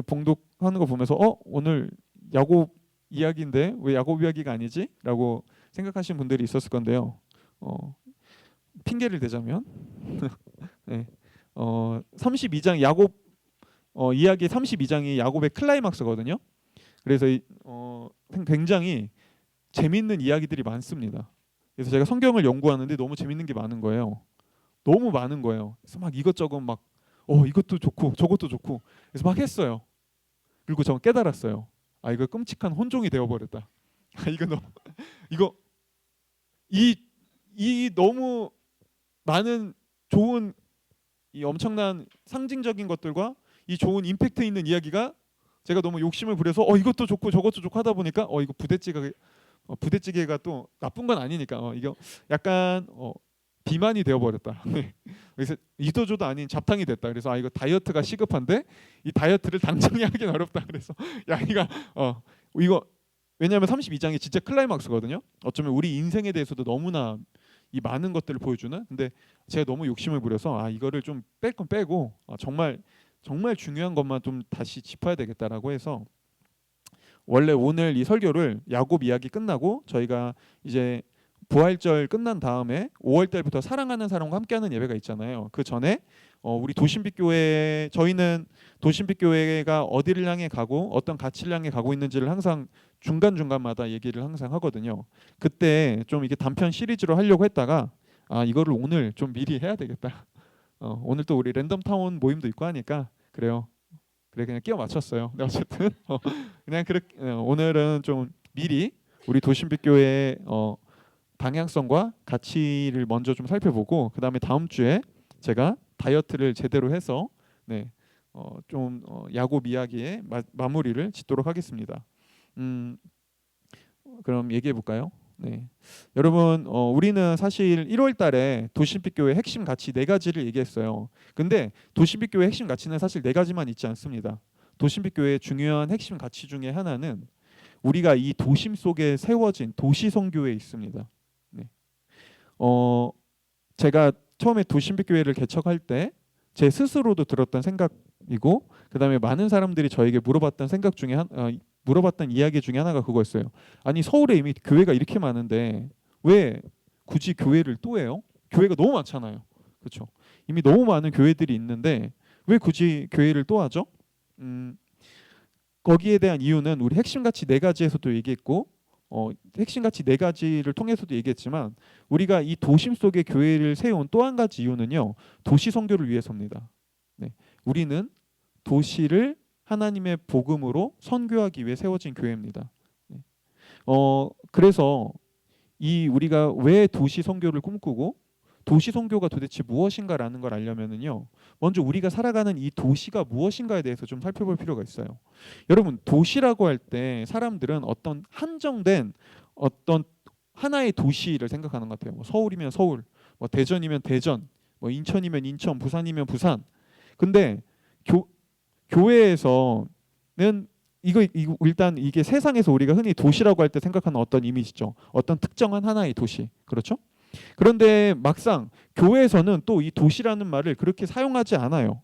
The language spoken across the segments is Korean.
봉독하는 거 보면서 오늘 야곱 이야기인데 왜 야곱 이야기가 아니지? 라고 생각하시는 분들이 있었을 건데요. 핑계를 대자면 네. 32장 야곱 이야기 32장이 야곱의 클라이막스거든요. 그래서 굉장히 재밌는 이야기들이 많습니다. 그래서 제가 성경을 연구하는데 너무 재밌는 게 많은 거예요. 너무 많은 거예요. 그래서 막 이것저것 막 이것도 좋고 저것도 좋고 그래서 막 했어요. 그리고 저 깨달았어요. 아 이거 끔찍한 혼종이 되어버렸다. 아 이거 너무 이거 이 너무 많은 좋은 이 엄청난 상징적인 것들과 이 좋은 임팩트 있는 이야기가 제가 너무 욕심을 부려서 이것도 좋고 저것도 좋고 하다 보니까 이거 부대찌개가 또 나쁜 건 아니니까 이거 약간 비만이 되어버렸다. 그래서 이도저도 아닌 잡탕이 됐다. 그래서 이거 다이어트가 시급한데 이 다이어트를 당장에 하긴 어렵다. 그래서 야 이거 왜냐하면 32장이 진짜 클라이막스거든요. 어쩌면 우리 인생에 대해서도 너무나 이 많은 것들을 보여주는. 근데 제가 너무 욕심을 부려서 이거를 좀 뺄 건 빼고 정말 중요한 것만 좀 다시 짚어야 되겠다라고 해서 원래 오늘 이 설교를 야곱 이야기 끝나고 저희가 이제 부활절 끝난 다음에 5월 달부터 사랑하는 사람과 함께하는 예배가 있잖아요. 그 전에 우리 도심빛교회 저희는 도심빛교회가 어디를 향해 가고 어떤 가치를 향해 가고 있는지를 항상 중간중간마다 얘기를 항상 하거든요. 그때 좀 이게 단편 시리즈로 하려고 했다가 이거를 오늘 좀 미리 해야 되겠다. 오늘 또 우리 랜덤타운 모임도 있고 하니까 그래요. 그래 그냥 끼워 맞췄어요. 근데 어쨌든 그냥 그렇게 오늘은 좀 미리 우리 도심빛교회의 방향성과 가치를 먼저 좀 살펴보고 그다음에 다음 주에 제가 다이어트를 제대로 해서 좀 야곱 이야기의 마무리를 짓도록 하겠습니다. 그럼 얘기해 볼까요? 네. 여러분 우리는 사실 1월 달에 도심빛교회 핵심 가치 4가지를 얘기했어요. 근데 도심빛교회 핵심 가치는 사실 4가지만 있지 않습니다. 도심빛교회의 중요한 핵심 가치 중에 하나는 우리가 이 도심 속에 세워진 도시성교회에 있습니다. 네. 제가 처음에 도심빛교회를 개척할 때 제 스스로도 들었던 생각이고 그다음에 많은 사람들이 저에게 물어봤던 생각 중에 물어봤던 이야기 중에 하나가 그거였어요. 아니 서울에 이미 교회가 이렇게 많은데 왜 굳이 교회를 또 해요? 교회가 너무 많잖아요. 그렇죠? 이미 너무 많은 교회들이 있는데 왜 굳이 교회를 또 하죠? 거기에 대한 이유는 우리 핵심 가치 4가지에서도 얘기했고 핵심 가치 4가지를 통해서도 얘기했지만 우리가 이 도심 속에 교회를 세운 또 한 가지 이유는요. 도시 선교를 위해서입니다. 네. 우리는 도시를 하나님의 복음으로 선교하기 위해 세워진 교회입니다. 네. 그래서 우리가 왜 도시 선교를 꿈꾸고 도시 선교가 도대체 무엇인가라는 걸 알려면은요. 먼저 우리가 살아가는 이 도시가 무엇인가에 대해서 좀 살펴볼 필요가 있어요. 여러분 도시라고 할 때 사람들은 어떤 한정된 어떤 하나의 도시를 생각하는 것 같아요. 뭐 서울이면 서울, 뭐 대전이면 대전, 뭐 인천이면 인천, 부산이면 부산. 근데 교회에서는 이거 일단 이게 세상에서 우리가 흔히 도시라고 할 때 생각하는 어떤 이미지죠. 어떤 특정한 하나의 도시. 그렇죠? 그런데 막상 교회에서는 또 이 도시라는 말을 그렇게 사용하지 않아요.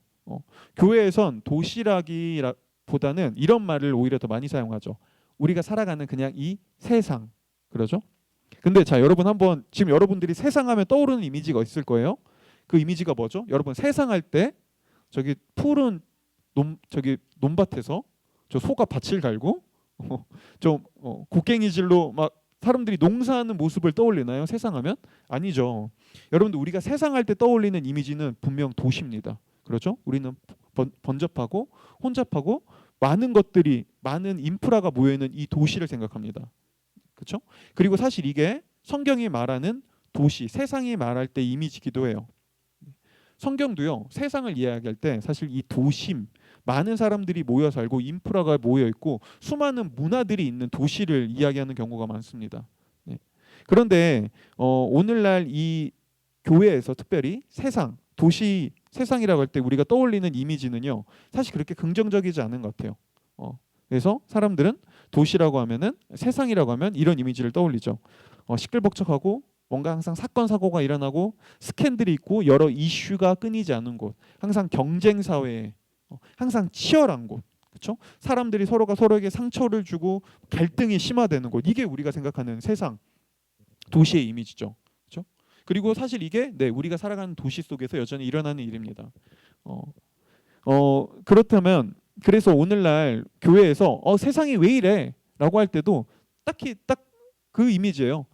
교회에선 도시라기보다는 이런 말을 오히려 더 많이 사용하죠. 우리가 살아가는 그냥 이 세상. 그러죠? 근데 자 여러분 한번 지금 여러분들이 세상하면 떠오르는 이미지가 있을 거예요. 그 이미지가 뭐죠? 여러분 세상할 때 저기 푸른 논밭에서 저 소가 밭을 갈고 곡괭이질로 막 사람들이 농사하는 모습을 떠올리나요? 세상하면? 아니죠. 여러분들 우리가 세상할 때 떠올리는 이미지는 분명 도시입니다. 그렇죠? 우리는 번잡하고 혼잡하고 많은 인프라가 모여있는 이 도시를 생각합니다. 그렇죠? 그리고 사실 이게 성경이 말하는 도시, 세상이 말할 때 이미지기도 해요. 성경도요. 세상을 이야기할 때 사실 이 도심, 많은 사람들이 모여 살고 인프라가 모여 있고 수많은 문화들이 있는 도시를 이야기하는 경우가 많습니다. 네. 그런데 오늘날 이 교회에서 특별히 도시, 세상이라고 할 때 우리가 떠올리는 이미지는요. 사실 그렇게 긍정적이지 않은 것 같아요. 그래서 사람들은 도시라고 하면은 세상이라고 하면 이런 이미지를 떠올리죠. 시끌벅적하고 뭔가 항상 사건 사고가 일어나고 스캔들이 있고 여러 이슈가 끊이지 않는 곳, 항상 경쟁 사회에 항상 치열한 곳, 그렇죠? 사람들이 서로가 서로에게 상처를 주고 갈등이 심화되는 곳. 이게 우리가 생각하는 세상, 도시의 이미지죠. 그렇죠? 그리고 사실 이게 우리가 살아가는 도시 속에서 여전히 일어나는 일입니다. 어, 그렇다면 그래서 오늘날 교회에서 세상이 왜 이래라고 할 때도 딱히 딱 그 이미지예요.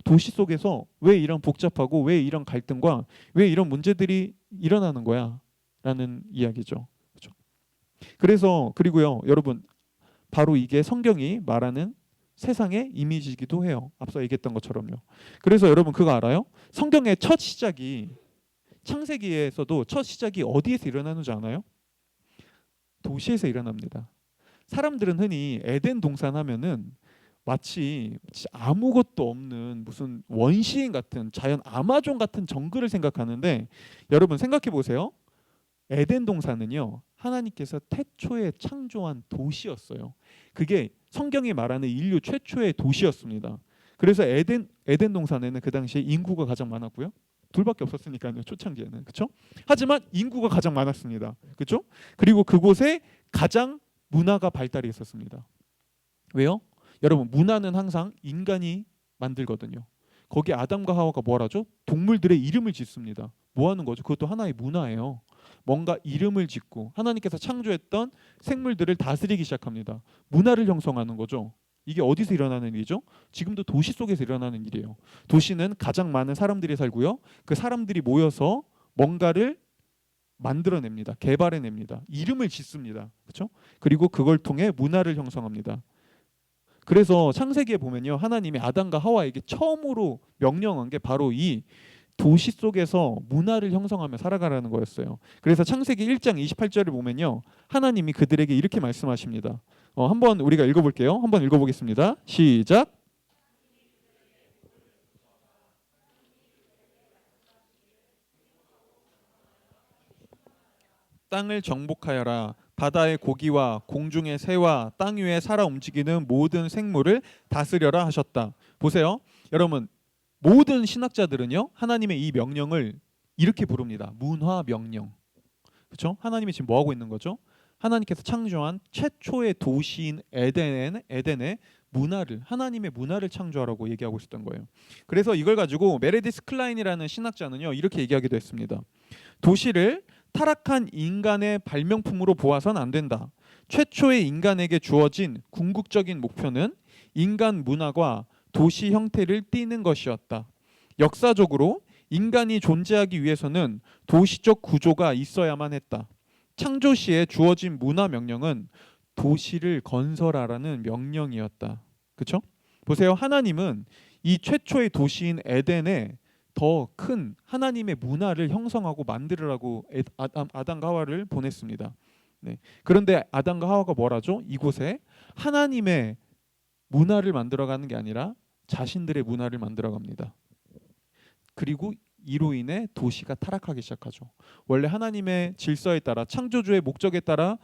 도시 속에서 왜 이런 복잡하고 왜 이런 갈등과 왜 이런 문제들이 일어나는 거야라는 이야기죠. 그렇죠? 그래서 그리고요, 여러분 바로 이게 성경이 말하는 세상의 이미지이기도 해요. 앞서 얘기했던 것처럼요. 그래서 여러분 그거 알아요? 성경의 첫 시작이 창세기에서도 첫 시작이 어디에서 일어나는 줄 아나요? 도시에서 일어납니다. 사람들은 흔히 에덴 동산 하면은 마치 아무것도 없는 무슨 원시인 같은 자연 아마존 같은 정글을 생각하는데 여러분 생각해 보세요. 에덴 동산은요 하나님께서 태초에 창조한 도시였어요. 그게 성경이 말하는 인류 최초의 도시였습니다. 그래서 에덴 동산에는 그 당시에 인구가 가장 많았고요. 둘밖에 없었으니까요 초창기에는. 그렇죠? 하지만 인구가 가장 많았습니다. 그렇죠? 그리고 그곳에 가장 문화가 발달이 있었습니다. 왜요? 여러분 문화는 항상 인간이 만들거든요. 거기 아담과 하와가 뭘 하죠? 동물들의 이름을 짓습니다. 뭐 하는 거죠? 그것도 하나의 문화예요. 뭔가 이름을 짓고 하나님께서 창조했던 생물들을 다스리기 시작합니다. 문화를 형성하는 거죠. 이게 어디서 일어나는 일이죠? 지금도 도시 속에서 일어나는 일이에요. 도시는 가장 많은 사람들이 살고요. 그 사람들이 모여서 뭔가를 만들어냅니다. 개발해냅니다. 이름을 짓습니다. 그렇죠? 그리고 그걸 통해 문화를 형성합니다. 그래서 창세기에 보면요, 하나님이 아담과 하와에게 처음으로 명령한 게 바로 이 도시 속에서 문화를 형성하며 살아가라는 거였어요. 그래서 창세기 1장 28절을 보면요, 하나님이 그들에게 이렇게 말씀하십니다. 한번 우리가 읽어볼게요. 한번 읽어보겠습니다. 시작. 땅을 정복하여라. 바다의 고기와 공중의 새와 땅 위에 살아 움직이는 모든 생물을 다스려라 하셨다. 보세요. 여러분 모든 신학자들은요 하나님의 이 명령을 이렇게 부릅니다. 문화 명령. 그렇죠? 하나님이 지금 뭐 하고 있는 거죠? 하나님께서 창조한 최초의 도시인 에덴의 문화를 하나님의 문화를 창조하라고 얘기하고 있었던 거예요. 그래서 이걸 가지고 메레디스 클라인이라는 신학자는요 이렇게 얘기하기도 했습니다. 도시를 타락한 인간의 발명품으로 보아선 안 된다. 최초의 인간에게 주어진 궁극적인 목표는 인간 문화가 도시 형태를 띠는 것이었다. 역사적으로 인간이 존재하기 위해서는 도시적 구조가 있어야만 했다. 창조 시에 주어진 문화 명령은 도시를 건설하라는 명령이었다. 그렇죠? 보세요. 하나님은 이 최초의 도시인 에덴에 더 큰 하나님의 문화를 형성하고 만들으라고 아담과 하와를 보냈습니다. 네. 그런데 아담과 하와가 뭘 하죠? 이곳에 하나님의 문화를 만들어가는 게 아니라 자신들의 문화를 만들어갑니다. 그리고 이로 인해 도시가 타락하기 시작하죠. 원래 하나님의 질서에 따라 창조주의 목적에 따라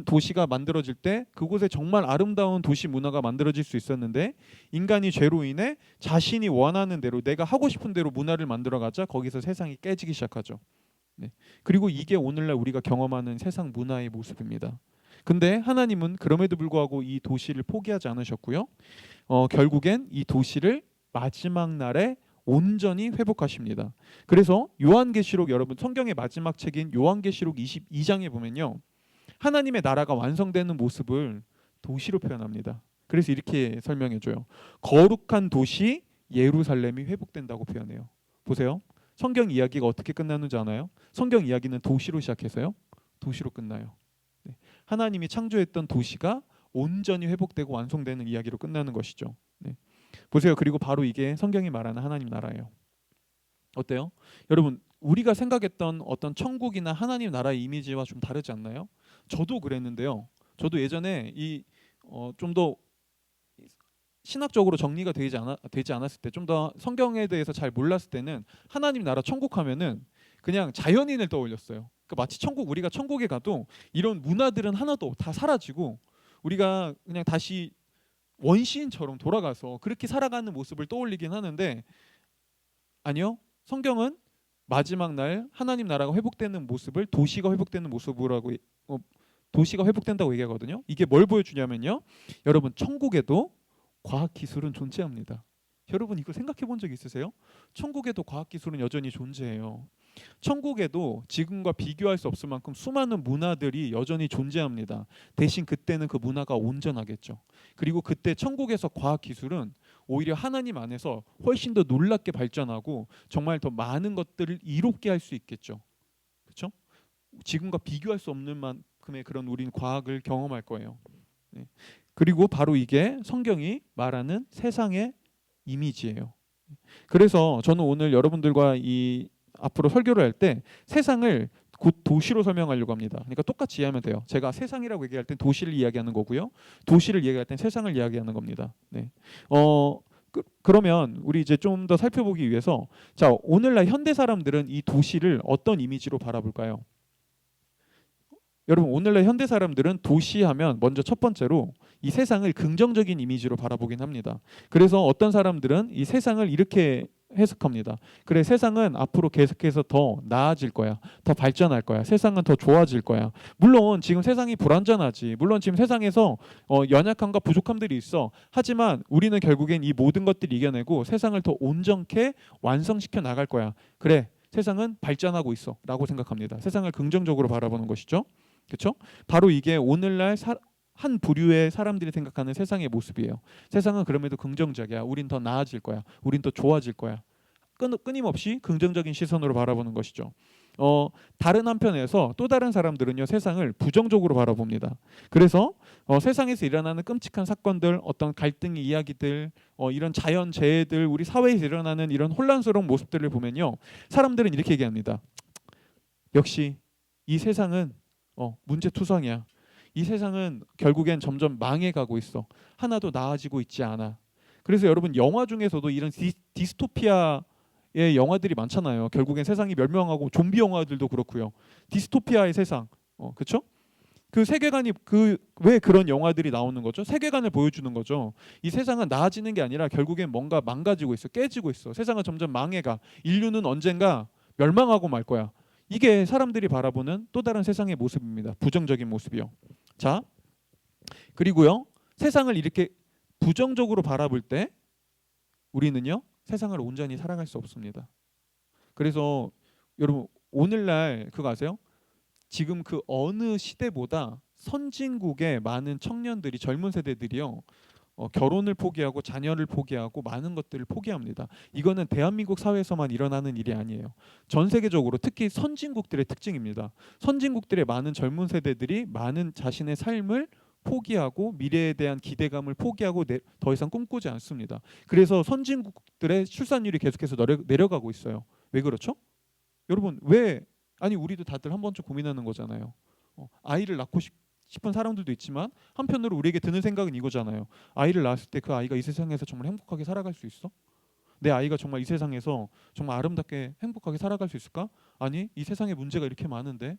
도시가 만들어질 때 그곳에 정말 아름다운 도시 문화가 만들어질 수 있었는데 인간이 죄로 인해 자신이 원하는 대로 내가 하고 싶은 대로 문화를 만들어가자 거기서 세상이 깨지기 시작하죠. 네. 그리고 이게 오늘날 우리가 경험하는 세상 문화의 모습입니다. 근데 하나님은 그럼에도 불구하고 이 도시를 포기하지 않으셨고요. 결국엔 이 도시를 마지막 날에 온전히 회복하십니다. 그래서 요한계시록 여러분 성경의 마지막 책인 요한계시록 22장에 보면요. 하나님의 나라가 완성되는 모습을 도시로 표현합니다. 그래서 이렇게 설명해줘요. 거룩한 도시 예루살렘이 회복된다고 표현해요. 보세요. 성경 이야기가 어떻게 끝나는지 아나요? 성경 이야기는 도시로 시작해서요. 도시로 끝나요. 네. 하나님이 창조했던 도시가 온전히 회복되고 완성되는 이야기로 끝나는 것이죠. 네. 보세요. 그리고 바로 이게 성경이 말하는 하나님 나라예요. 어때요? 여러분 우리가 생각했던 어떤 천국이나 하나님 나라의 이미지와 좀 다르지 않나요? 저도 그랬는데요. 저도 예전에 좀 더 신학적으로 정리가 되지 않았을 때, 좀 더 성경에 대해서 잘 몰랐을 때는 하나님 나라 천국 하면은 그냥 자연인을 떠올렸어요. 그러니까 마치 우리가 천국에 가도 이런 문화들은 하나도 다 사라지고 우리가 그냥 다시 원시인처럼 돌아가서 그렇게 살아가는 모습을 떠올리긴 하는데 아니요. 성경은 마지막 날 하나님 나라가 회복되는 모습을 도시가 회복되는 모습이라고 도시가 회복된다고 얘기하거든요. 이게 뭘 보여주냐면요. 여러분 천국에도 과학기술은 존재합니다. 여러분 이거 생각해 본 적 있으세요? 천국에도 과학기술은 여전히 존재해요. 천국에도 지금과 비교할 수 없을 만큼 수많은 문화들이 여전히 존재합니다. 대신 그때는 그 문화가 온전하겠죠. 그리고 그때 천국에서 과학기술은 오히려 하나님 안에서 훨씬 더 놀랍게 발전하고 정말 더 많은 것들을 이롭게 할 수 있겠죠. 그렇죠? 지금과 비교할 수 없는 만큼의 그런 우린 과학을 경험할 거예요. 네. 그리고 바로 이게 성경이 말하는 세상의 이미지예요. 그래서 저는 오늘 여러분들과 이 앞으로 설교를 할 때 세상을 곧 도시로 설명하려고 합니다. 그러니까 똑같이 이해하면 돼요. 제가 세상이라고 얘기할 땐 도시를 이야기하는 거고요. 도시를 이야기할 땐 세상을 이야기하는 겁니다. 네. 그러면 우리 이제 좀 더 살펴보기 위해서 자, 오늘날 현대 사람들은 이 도시를 어떤 이미지로 바라볼까요? 여러분 오늘날 현대 사람들은 도시하면 먼저 첫 번째로 이 세상을 긍정적인 이미지로 바라보긴 합니다. 그래서 어떤 사람들은 이 세상을 이렇게 해석합니다. 그래, 세상은 앞으로 계속해서 더 나아질 거야. 더 발전할 거야. 세상은 더 좋아질 거야. 물론 지금 세상이 불완전하지. 물론 지금 세상에서 연약함과 부족함들이 있어. 하지만 우리는 결국엔 이 모든 것들을 이겨내고 세상을 더 온전케 완성시켜 나갈 거야. 그래, 세상은 발전하고 있어 라고 생각합니다. 세상을 긍정적으로 바라보는 것이죠. 그렇죠? 바로 이게 오늘날 한 부류의 사람들이 생각하는 세상의 모습이에요. 세상은 그럼에도 긍정적이야. 우린 더 나아질 거야. 우린 더 좋아질 거야. 끊임없이 긍정적인 시선으로 바라보는 것이죠. 다른 한편에서 또 다른 사람들은요, 세상을 부정적으로 바라봅니다. 그래서 세상에서 일어나는 끔찍한 사건들, 어떤 갈등의 이야기들, 이런 자연재해들, 우리 사회에서 일어나는 이런 혼란스러운 모습들을 보면요, 사람들은 이렇게 얘기합니다. 역시 이 세상은 문제투성이야. 이 세상은 결국엔 점점 망해가고 있어. 하나도 나아지고 있지 않아. 그래서 여러분 영화 중에서도 이런 디스토피아의 영화들이 많잖아요. 결국엔 세상이 멸망하고 좀비 영화들도 그렇고요. 디스토피아의 세상, 그렇죠? 그 세계관이 왜 그런 영화들이 나오는 거죠? 세계관을 보여주는 거죠. 이 세상은 나아지는 게 아니라 결국엔 뭔가 망가지고 있어, 깨지고 있어. 세상은 점점 망해가. 인류는 언젠가 멸망하고 말 거야. 이게 사람들이 바라보는 또 다른 세상의 모습입니다. 부정적인 모습이요. 자, 그리고요, 세상을 이렇게 부정적으로 바라볼 때 우리는요, 세상을 온전히 살아갈 수 없습니다. 그래서 여러분 오늘날 그거 아세요? 지금 그 어느 시대보다 선진국의 많은 청년들이, 젊은 세대들이요, 결혼을 포기하고 자녀를 포기하고 많은 것들을 포기합니다. 이거는 대한민국 사회에서만 일어나는 일이 아니에요. 전 세계적으로 특히 선진국들의 특징입니다. 선진국들의 많은 젊은 세대들이 많은 자신의 삶을 포기하고 미래에 대한 기대감을 포기하고 더 이상 꿈꾸지 않습니다. 그래서 선진국들의 출산율이 계속해서 내려가고 있어요. 왜 그렇죠? 여러분 아니 우리도 다들 한 번쯤 고민하는 거잖아요. 아이를 낳고 싶은 사람들도 있지만 한편으로 우리에게 드는 생각은 이거잖아요. 아이를 낳았을 때 그 아이가 이 세상에서 정말 행복하게 살아갈 수 있어? 내 아이가 정말 이 세상에서 정말 아름답게 행복하게 살아갈 수 있을까? 아니, 이 세상에 문제가 이렇게 많은데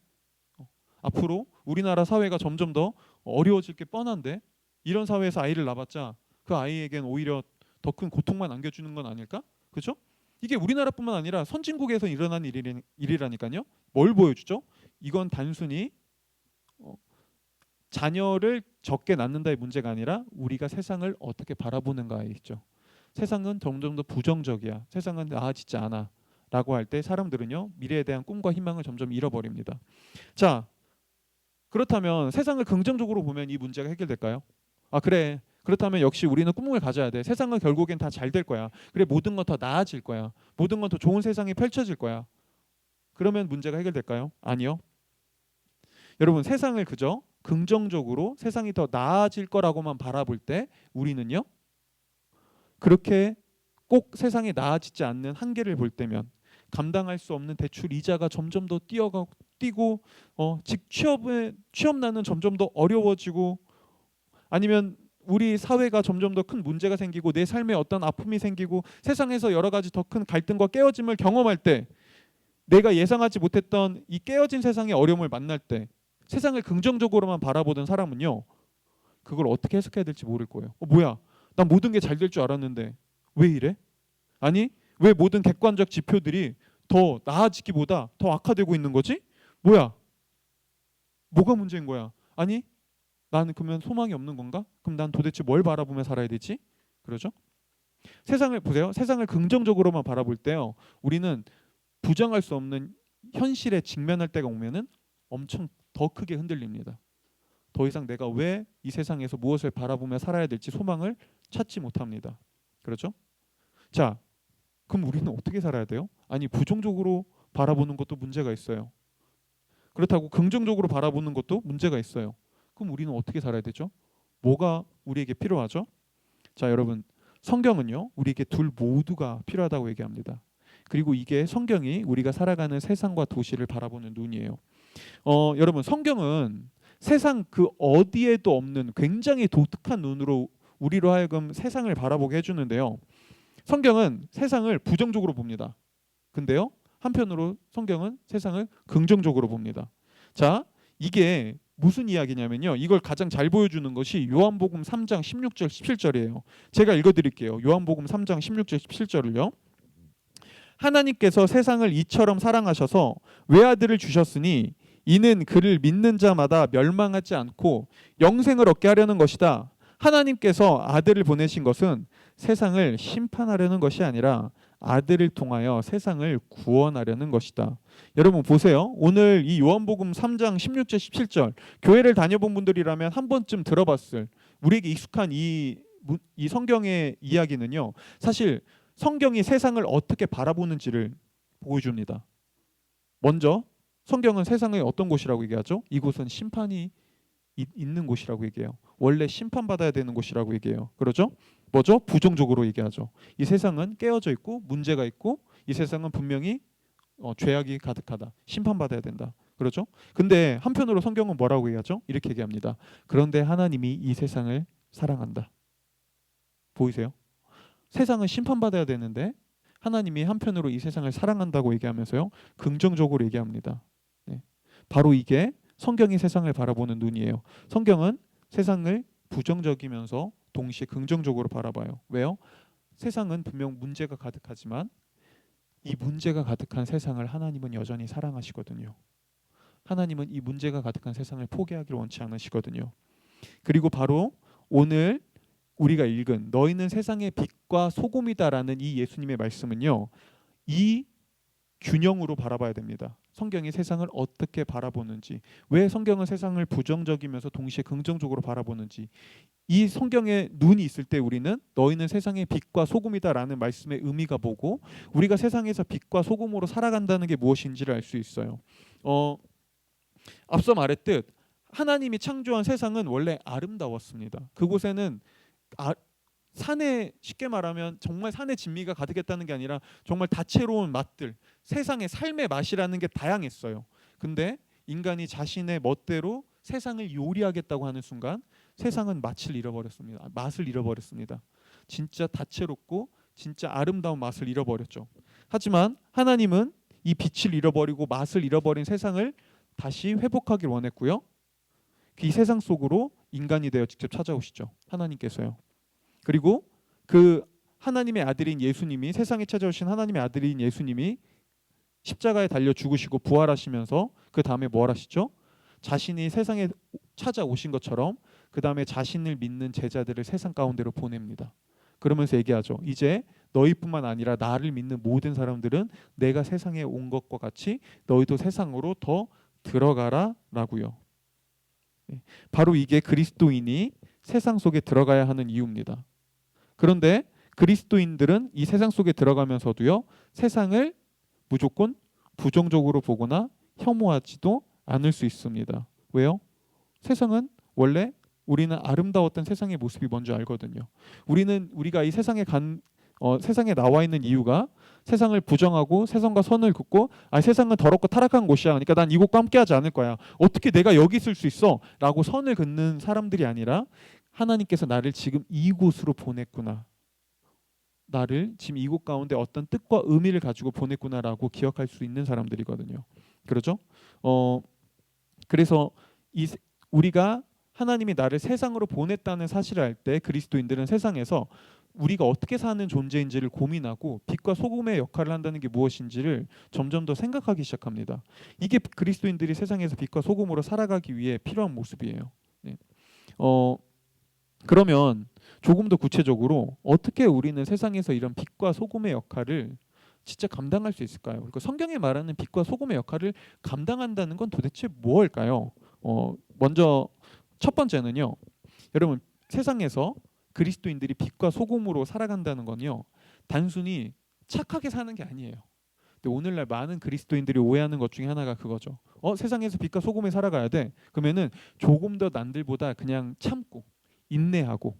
앞으로 우리나라 사회가 점점 더 어려워질 게 뻔한데 이런 사회에서 아이를 낳았자 그 아이에겐 오히려 더 큰 고통만 안겨주는 건 아닐까? 그렇죠? 이게 우리나라뿐만 아니라 선진국에서 일어나는 일이라니까요. 뭘 보여주죠? 이건 단순히 자녀를 적게 낳는다의 문제가 아니라 우리가 세상을 어떻게 바라보는가에 있죠. 세상은 점점 더 부정적이야. 세상은 나아지지 않아. 라고 할 때 사람들은요, 미래에 대한 꿈과 희망을 점점 잃어버립니다. 자, 그렇다면 세상을 긍정적으로 보면 이 문제가 해결될까요? 아, 그래. 그렇다면 역시 우리는 꿈을 가져야 돼. 세상은 결국엔 다 잘 될 거야. 그래, 모든 건 더 나아질 거야. 모든 건 더 좋은 세상이 펼쳐질 거야. 그러면 문제가 해결될까요? 아니요. 여러분, 세상을 그저 긍정적으로 세상이 더 나아질 거라고만 바라볼 때 우리는요, 그렇게 꼭 세상이 나아지지 않는 한계를 볼 때면 감당할 수 없는 대출 이자가 점점 더 뛰고 취업난은 점점 더 어려워지고, 아니면 우리 사회가 점점 더 큰 문제가 생기고 내 삶에 어떤 아픔이 생기고 세상에서 여러 가지 더 큰 갈등과 깨어짐을 경험할 때, 내가 예상하지 못했던 이 깨어진 세상의 어려움을 만날 때 세상을 긍정적으로만 바라보던 사람은요, 그걸 어떻게 해석해야 될지 모를 거예요. 뭐야, 난 모든 게 잘 될 줄 알았는데 왜 이래? 아니, 왜 모든 객관적 지표들이 더 나아지기보다 더 악화되고 있는 거지? 뭐야? 뭐가 문제인 거야? 아니, 나는 그러면 소망이 없는 건가? 그럼 난 도대체 뭘 바라보며 살아야 되지? 그러죠? 세상을 보세요. 세상을 긍정적으로만 바라볼 때요, 우리는 부정할 수 없는 현실에 직면할 때가 오면은 엄청 더 크게 흔들립니다. 더 이상 내가 왜 이 세상에서 무엇을 바라보며 살아야 될지 소망을 찾지 못합니다. 그렇죠? 자, 그럼 우리는 어떻게 살아야 돼요? 아니, 부정적으로 바라보는 것도 문제가 있어요. 그렇다고 긍정적으로 바라보는 것도 문제가 있어요. 그럼 우리는 어떻게 살아야 되죠? 뭐가 우리에게 필요하죠? 자, 여러분, 성경은요, 우리에게 둘 모두가 필요하다고 얘기합니다. 그리고 이게 성경이 우리가 살아가는 세상과 도시를 바라보는 눈이에요. 여러분, 성경은 세상 그 어디에도 없는 굉장히 독특한 눈으로 우리로 하여금 세상을 바라보게 해주는데요. 성경은 세상을 부정적으로 봅니다. 근데요, 한편으로 성경은 세상을 긍정적으로 봅니다. 자, 이게 무슨 이야기냐면요, 이걸 가장 잘 보여주는 것이 요한복음 3장 16절 17절이에요. 제가 읽어드릴게요. 요한복음 3장 16절 17절을요. 하나님께서 세상을 이처럼 사랑하셔서 외아들을 주셨으니 이는 그를 믿는 자마다 멸망하지 않고 영생을 얻게 하려는 것이다. 하나님께서 아들을 보내신 것은 세상을 심판하려는 것이 아니라 아들을 통하여 세상을 구원하려는 것이다. 여러분 보세요. 오늘 이 요한복음 3장 16절 17절, 교회를 다녀본 분들이라면 한 번쯤 들어봤을, 우리에게 익숙한 이 성경의 이야기는요, 사실 성경이 세상을 어떻게 바라보는지를 보여줍니다. 먼저 성경은 세상의 어떤 곳이라고 얘기하죠? 이곳은 심판이 있는 곳이라고 얘기해요. 원래 심판받아야 되는 곳이라고 얘기해요. 그러죠? 뭐죠? 부정적으로 얘기하죠. 이 세상은 깨어져 있고 문제가 있고 이 세상은 분명히 죄악이 가득하다. 심판받아야 된다. 그렇죠? 근데 한편으로 성경은 뭐라고 얘기하죠? 이렇게 얘기합니다. 그런데 하나님이 이 세상을 사랑한다. 보이세요? 세상은 심판받아야 되는데 하나님이 한편으로 이 세상을 사랑한다고 얘기하면서요, 긍정적으로 얘기합니다. 네. 바로 이게 성경이 세상을 바라보는 눈이에요. 성경은 세상을 부정적이면서 동시에 긍정적으로 바라봐요. 왜요? 세상은 분명 문제가 가득하지만 이 문제가 가득한 세상을 하나님은 여전히 사랑하시거든요. 하나님은 이 문제가 가득한 세상을 포기하기를 원치 않으시거든요. 그리고 바로 오늘 우리가 읽은 너희는 세상의 빛과 소금이다라는 이 예수님의 말씀은요, 이 균형으로 바라봐야 됩니다. 성경이 세상을 어떻게 바라보는지, 왜 성경은 세상을 부정적이면서 동시에 긍정적으로 바라보는지, 이 성경에 눈이 있을 때 우리는 너희는 세상의 빛과 소금이다라는 말씀의 의미가 뭐고 우리가 세상에서 빛과 소금으로 살아간다는 게 무엇인지를 알 수 있어요. 앞서 말했듯 하나님이 창조한 세상은 원래 아름다웠습니다. 그곳에는 산에, 쉽게 말하면 정말 산의 진미가 가득했다는 게 아니라 정말 다채로운 맛들, 세상의 삶의 맛이라는 게 다양했어요. 근데 인간이 자신의 멋대로 세상을 요리하겠다고 하는 순간 세상은 맛을 잃어버렸습니다. 진짜 다채롭고 진짜 아름다운 맛을 잃어버렸죠. 하지만 하나님은 이 빛을 잃어버리고 맛을 잃어버린 세상을 다시 회복하길 원했고요. 이 세상 속으로 인간이 되어 직접 찾아오시죠. 하나님께서요. 그리고 그 하나님의 아들인 예수님이, 세상에 찾아오신 하나님의 아들인 예수님이 십자가에 달려 죽으시고 부활하시면서 그 다음에 뭘 하시죠? 자신이 세상에 찾아오신 것처럼 그 다음에 자신을 믿는 제자들을 세상 가운데로 보냅니다. 그러면서 얘기하죠. 이제 너희뿐만 아니라 나를 믿는 모든 사람들은 내가 세상에 온 것과 같이 너희도 세상으로 더 들어가라 라고요. 바로 이게 그리스도인이 세상 속에 들어가야 하는 이유입니다. 그런데 그리스도인들은 이 세상 속에 들어가면서도요, 세상을 무조건 부정적으로 보거나 혐오하지도 않을 수 있습니다. 왜요? 세상은 원래 우리는 아름다웠던 세상의 모습이 뭔지 알거든요. 우리가 이 세상에 세상에 나와 있는 이유가 세상을 부정하고 세상과 선을 긋고 세상은 더럽고 타락한 곳이야. 그러니까 난 이곳과 함께하지 않을 거야. 어떻게 내가 여기 있을 수 있어? 라고 선을 긋는 사람들이 아니라 하나님께서 나를 지금 이곳으로 보냈구나. 나를 지금 이곳 가운데 어떤 뜻과 의미를 가지고 보냈구나라고 기억할 수 있는 사람들이거든요. 그렇죠? 그래서 우리가 하나님이 나를 세상으로 보냈다는 사실을 알 때 그리스도인들은 세상에서 우리가 어떻게 사는 존재인지를 고민하고 빛과 소금의 역할을 한다는 게 무엇인지를 점점 더 생각하기 시작합니다. 이게 그리스도인들이 세상에서 빛과 소금으로 살아가기 위해 필요한 모습이에요. 네. 그러면 조금 더 구체적으로 어떻게 우리는 세상에서 이런 빛과 소금의 역할을 진짜 감당할 수 있을까요? 그러니까 성경이 말하는 빛과 소금의 역할을 감당한다는 건 도대체 무엇일까요? 먼저 첫 번째는요. 여러분 세상에서 그리스도인들이 빛과 소금으로 살아간다는 건요. 단순히 착하게 사는 게 아니에요. 근데 오늘날 많은 그리스도인들이 오해하는 것 중에 하나가 그거죠. 세상에서 빛과 소금에 살아가야 돼. 그러면은 조금 더 남들보다 그냥 참고 인내하고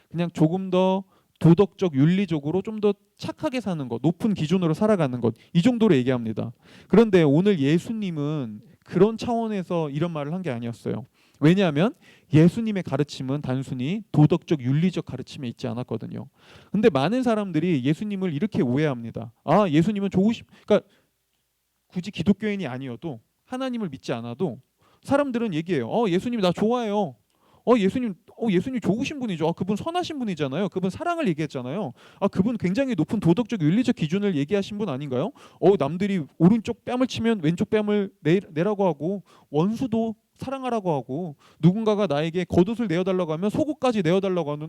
그냥 조금 더 도덕적 윤리적으로 좀 더 착하게 사는 것, 높은 기준으로 살아가는 것, 이 정도로 얘기합니다. 그런데 오늘 예수님은 그런 차원에서 이런 말을 한 게 아니었어요. 왜냐하면 예수님의 가르침은 단순히 도덕적 윤리적 가르침에 있지 않았거든요. 근데 많은 사람들이 예수님을 이렇게 오해합니다. 아, 예수님은 좋으시, 그러니까 굳이 기독교인이 아니어도 하나님을 믿지 않아도 사람들은 얘기해요. 예수님 나 좋아해요. 예수님 좋으신 분이죠. 그분 선하신 분이잖아요. 그분 사랑을 얘기했잖아요. 그분 굉장히 높은 도덕적 윤리적 기준을 얘기하신 분 아닌가요? 남들이 오른쪽 뺨을 치면 왼쪽 뺨을 내라고 하고 원수도 사랑하라고 하고 누군가가 나에게 겉옷을 내어달라고 하면 속옷까지 내어달라고 하는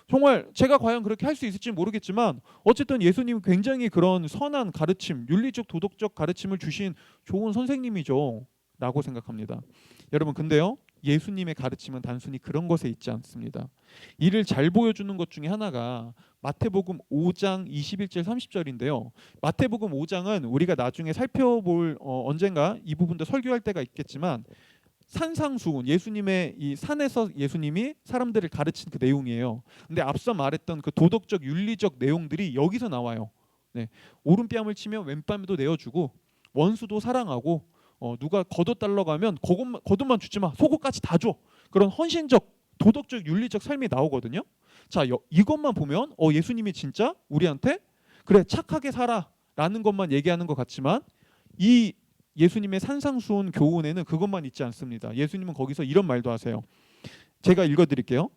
정말 제가 과연 그렇게 할 수 있을지 모르겠지만 어쨌든 예수님은 굉장히 그런 선한 가르침, 윤리적 도덕적 가르침을 주신 좋은 선생님이죠. 라고 생각합니다. 여러분 근데요. 예수님의 가르침은 단순히 그런 것에 있지 않습니다. 이를 잘 보여주는 것 중에 하나가 마태복음 5장 21절 30절인데요. 마태복음 5장은 우리가 나중에 살펴볼 언젠가 이 부분도 설교할 때가 있겠지만 산상수훈 예수님의 이 산에서 예수님이 사람들을 가르친 그 내용이에요. 근데 앞서 말했던 그 도덕적 윤리적 내용들이 여기서 나와요. 네. 오른뺨을 치면 왼뺨도 내어주고 원수도 사랑하고 누가 겉옷 달라고 하면 겉옷만 주지 마. 속옷까지 다 줘. 그런 헌신적 도덕적 윤리적 삶이 나오거든요. 자, 이것만 보면 예수님이 진짜 우리한테 그래 착하게 살아라는 것만 얘기하는 것 같지만 이 예수님의 산상수훈 교훈에는 그것만 있지 않습니다. 예수님은 거기서 이런 말도 하세요. 제가 읽어드릴게요.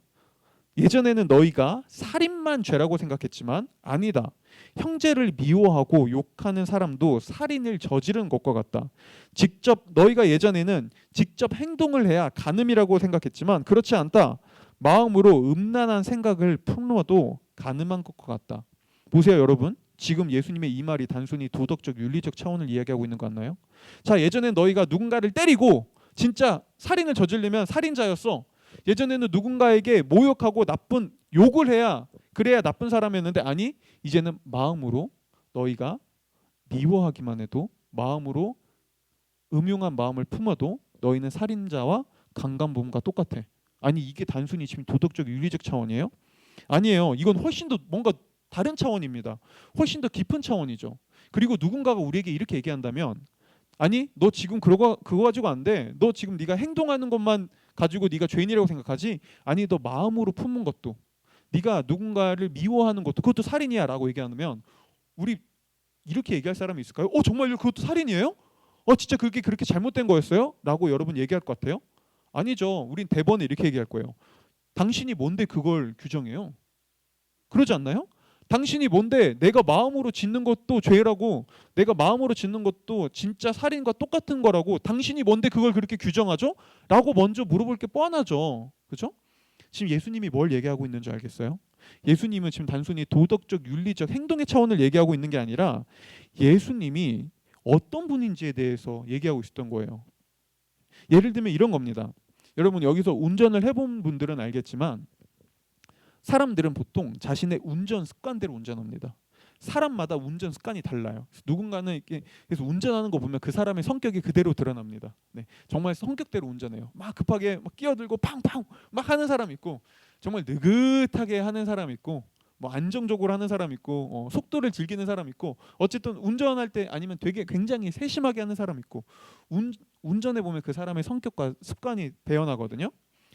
예전에는 너희가 살인만 죄라고 생각했지만 아니다. 형제를 미워하고 욕하는 사람도 살인을 저지른 것과 같다. 너희가 예전에는 직접 행동을 해야 간음이라고 생각했지만 그렇지 않다. 마음으로 음란한 생각을 품어도 간음한 것과 같다. 보세요 여러분. 지금 예수님의 이 말이 단순히 도덕적 윤리적 차원을 이야기하고 있는 것 같나요? 자, 예전에 너희가 누군가를 때리고 진짜 살인을 저지르면 살인자였어. 예전에는 누군가에게 모욕하고 나쁜 욕을 해야 그래야 나쁜 사람이었는데 아니 이제는 마음으로 너희가 미워하기만 해도 마음으로 음흉한 마음을 품어도 너희는 살인자와 강간범과 똑같아. 아니 이게 단순히 지금 도덕적 윤리적 차원이에요? 아니에요. 이건 훨씬 더 뭔가 다른 차원입니다. 훨씬 더 깊은 차원이죠. 그리고 누군가가 우리에게 이렇게 얘기한다면 아니 너 지금 그거 가지고 안 돼. 너 지금 네가 행동하는 것만 가지고 네가 죄인이라고 생각하지? 아니 너 마음으로 품은 것도 네가 누군가를 미워하는 것도 그것도 살인이야 라고 얘기하면 우리 이렇게 얘기할 사람이 있을까요? 정말요? 그것도 살인이에요? 진짜 그게 그렇게 잘못된 거였어요? 라고 여러분 얘기할 것 같아요? 아니죠. 우린 대번에 이렇게 얘기할 거예요. 당신이 뭔데 그걸 규정해요? 그러지 않나요? 당신이 뭔데 내가 마음으로 짓는 것도 죄라고 내가 마음으로 짓는 것도 진짜 살인과 똑같은 거라고 당신이 뭔데 그걸 그렇게 규정하죠? 라고 먼저 물어볼 게 뻔하죠. 그렇죠? 지금 예수님이 뭘 얘기하고 있는 줄 알겠어요? 예수님은 지금 단순히 도덕적 윤리적 행동의 차원을 얘기하고 있는 게 아니라 예수님이 어떤 분인지에 대해서 얘기하고 있었던 거예요. 예를 들면 이런 겁니다. 여러분 여기서 운전을 해본 분들은 알겠지만 사람들은 보통 자신의 운전 습관대로 운전합니다. 사람마다 운전 습관이 달라요. 누군가는 이렇게 그래서 운전하는 거 보면 그 사람의 성격이 그대로 드러납니다. 네, 정말 성격대로 운전해요. 막 급하게 막 끼어들고 팡팡 막 하는 사람 있고 정말 느긋하게 하는 사람 있고 뭐 안정적으로 하는 사람 있고 속도를 즐기는 사람 있고 어쨌든 운전할 때 아니면 되게 굉장히 세심하게 하는 사람 있고 운전해 보면 그 사람의 성격과 습관이 배어나거든요.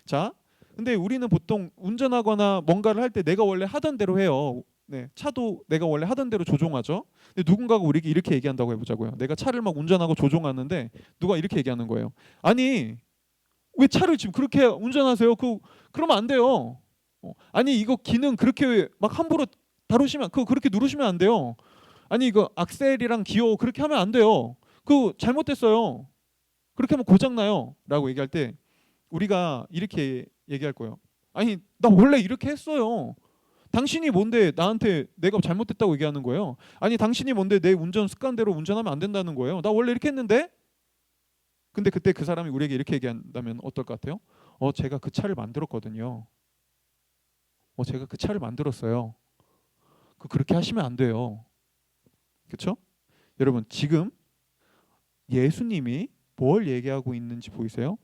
자. 근데 우리는 보통 운전하거나 뭔가를 할 때 내가 원래 하던 대로 해요. 네, 차도 내가 원래 하던 대로 조종하죠. 근데 누군가가 우리에게 이렇게 얘기한다고 해보자고요. 내가 차를 막 운전하고 조종하는데 누가 이렇게 얘기하는 거예요. 아니 왜 차를 지금 그렇게 운전하세요? 그러면 안 돼요. 아니 이거 기능 그렇게 막 함부로 다루시면 그거 그렇게 누르시면 안 돼요. 아니 이거 악셀이랑 기어 그렇게 하면 안 돼요. 그거 잘못됐어요. 그렇게 하면 고장 나요. 라고 얘기할 때 우리가 이렇게 얘기할 거예요. 아니 나 원래 이렇게 했어요. 당신이 뭔데 나한테 내가 잘못됐다고 얘기하는 거예요. 아니 당신이 뭔데 내 운전 습관대로 운전하면 안 된다는 거예요. 나 원래 이렇게 했는데. 근데 그때 그 사람이 우리에게 이렇게 얘기한다면 어떨 것 같아요? 제가 그 차를 만들었거든요. 제가 그 차를 만들었어요. 그렇게 하시면 안 돼요. 그렇죠? 여러분 지금 예수님이 뭘 얘기하고 있는지 보이세요?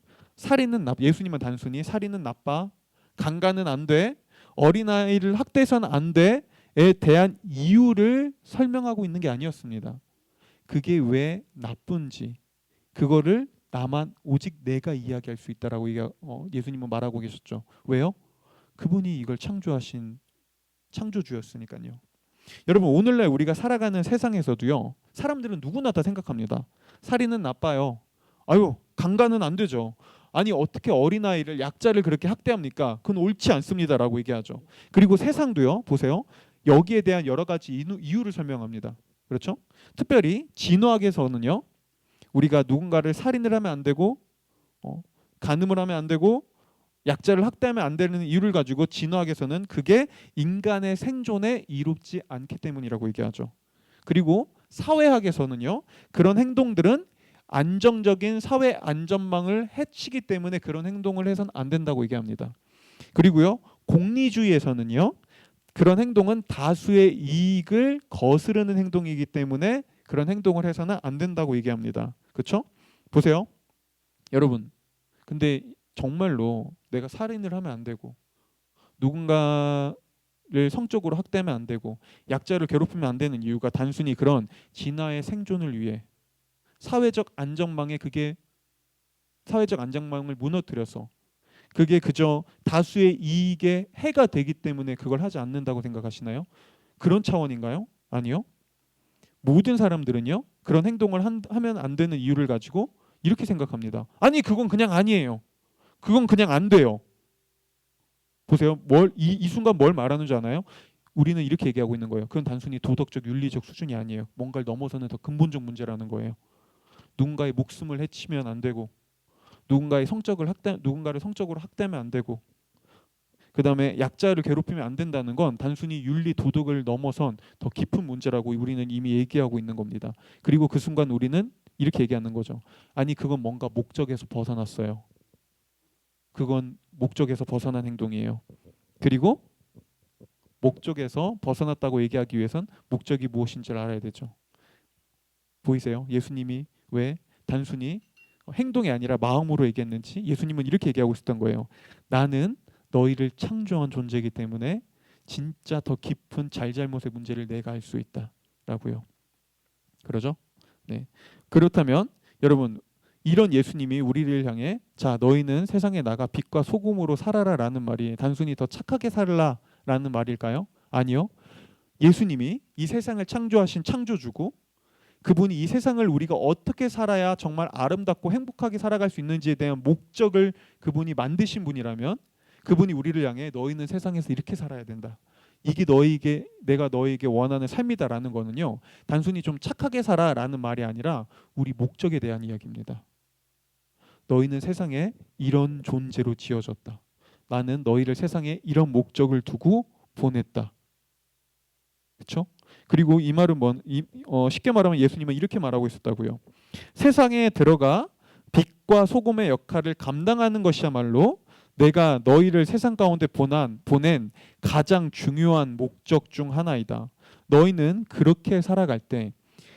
예수님은 단순히 살인은 나빠, 강간은 안 돼, 어린아이를 학대해서는 안 돼에 대한 이유를 설명하고 있는 게 아니었습니다. 그게 왜 나쁜지 그거를 나만 오직 내가 이야기할 수 있다라고 예수님은 말하고 계셨죠. 왜요? 그분이 이걸 창조하신 창조주였으니까요. 여러분 오늘날 우리가 살아가는 세상에서도요. 사람들은 누구나 다 생각합니다. 살인은 나빠요. 아유 강간은 안 되죠. 아니 어떻게 어린아이를 약자를 그렇게 학대합니까? 그건 옳지 않습니다라고 얘기하죠. 그리고 세상도요. 보세요. 여기에 대한 여러 가지 이유를 설명합니다. 그렇죠? 특별히 진화학에서는요. 우리가 누군가를 살인을 하면 안 되고 간음을 하면 안 되고 약자를 학대하면 안 되는 이유를 가지고 진화학에서는 그게 인간의 생존에 이롭지 않기 때문이라고 얘기하죠. 그리고 사회학에서는요. 그런 행동들은 안정적인 사회 안전망을 해치기 때문에 그런 행동을 해서는 안 된다고 얘기합니다. 그리고요. 공리주의에서는요. 그런 행동은 다수의 이익을 거스르는 행동이기 때문에 그런 행동을 해서는 안 된다고 얘기합니다. 그렇죠? 보세요. 여러분. 근데 정말로 내가 살인을 하면 안 되고 누군가를 성적으로 학대하면 안 되고 약자를 괴롭히면 안 되는 이유가 단순히 그런 진화의 생존을 위해 사회적 안전망을 무너뜨려서 그게 그저 다수의 이익에 해가 되기 때문에 그걸 하지 않는다고 생각하시나요? 그런 차원인가요? 아니요. 모든 사람들은요. 그런 행동을 하면 안 되는 이유를 가지고 이렇게 생각합니다. 아니 그건 그냥 아니에요. 그건 그냥 안 돼요. 보세요. 이 순간 뭘 말하는 줄 아나요? 우리는 이렇게 얘기하고 있는 거예요. 그건 단순히 도덕적 윤리적 수준이 아니에요. 뭔가를 넘어서는 더 근본적 문제라는 거예요. 누군가의 목숨을 해치면 안 되고 누군가를 성적으로 학대하면 안 되고 그다음에 약자를 괴롭히면 안 된다는 건 단순히 윤리 도덕을 넘어선 더 깊은 문제라고 우리는 이미 얘기하고 있는 겁니다. 그리고 그 순간 우리는 이렇게 얘기하는 거죠. 아니 그건 뭔가 목적에서 벗어났어요. 그건 목적에서 벗어난 행동이에요. 그리고 목적에서 벗어났다고 얘기하기 위해선 목적이 무엇인지를 알아야 되죠. 보이세요? 예수님이 왜 단순히 행동이 아니라 마음으로 얘기했는지 예수님은 이렇게 얘기하고 있었던 거예요. 나는 너희를 창조한 존재이기 때문에 진짜 더 깊은 잘잘못의 문제를 내가 알 수 있다라고요. 그러죠? 네. 그렇다면 여러분 이런 예수님이 우리를 향해 자 너희는 세상에 나가 빛과 소금으로 살아라라는 말이 단순히 더 착하게 살라라는 말일까요? 아니요. 예수님이 이 세상을 창조하신 창조주고 그분이 이 세상을 우리가 어떻게 살아야 정말 아름답고 행복하게 살아갈 수 있는지에 대한 목적을 그분이 만드신 분이라면 그분이 우리를 향해 너희는 세상에서 이렇게 살아야 된다. 이게 내가 너에게 원하는 삶이다라는 거는요. 단순히 좀 착하게 살아라는 말이 아니라 우리 목적에 대한 이야기입니다. 너희는 세상에 이런 존재로 지어졌다. 나는 너희를 세상에 이런 목적을 두고 보냈다. 그렇죠? 그리고 이 말은 쉽게 말하면 예수님은 이렇게 말하고 있었다고요. 세상에 들어가 빛과 소금의 역할을 감당하는 것이야말로 내가 너희를 세상 가운데 보낸 가장 중요한 목적 중 하나이다. 너희는 그렇게 살아갈 때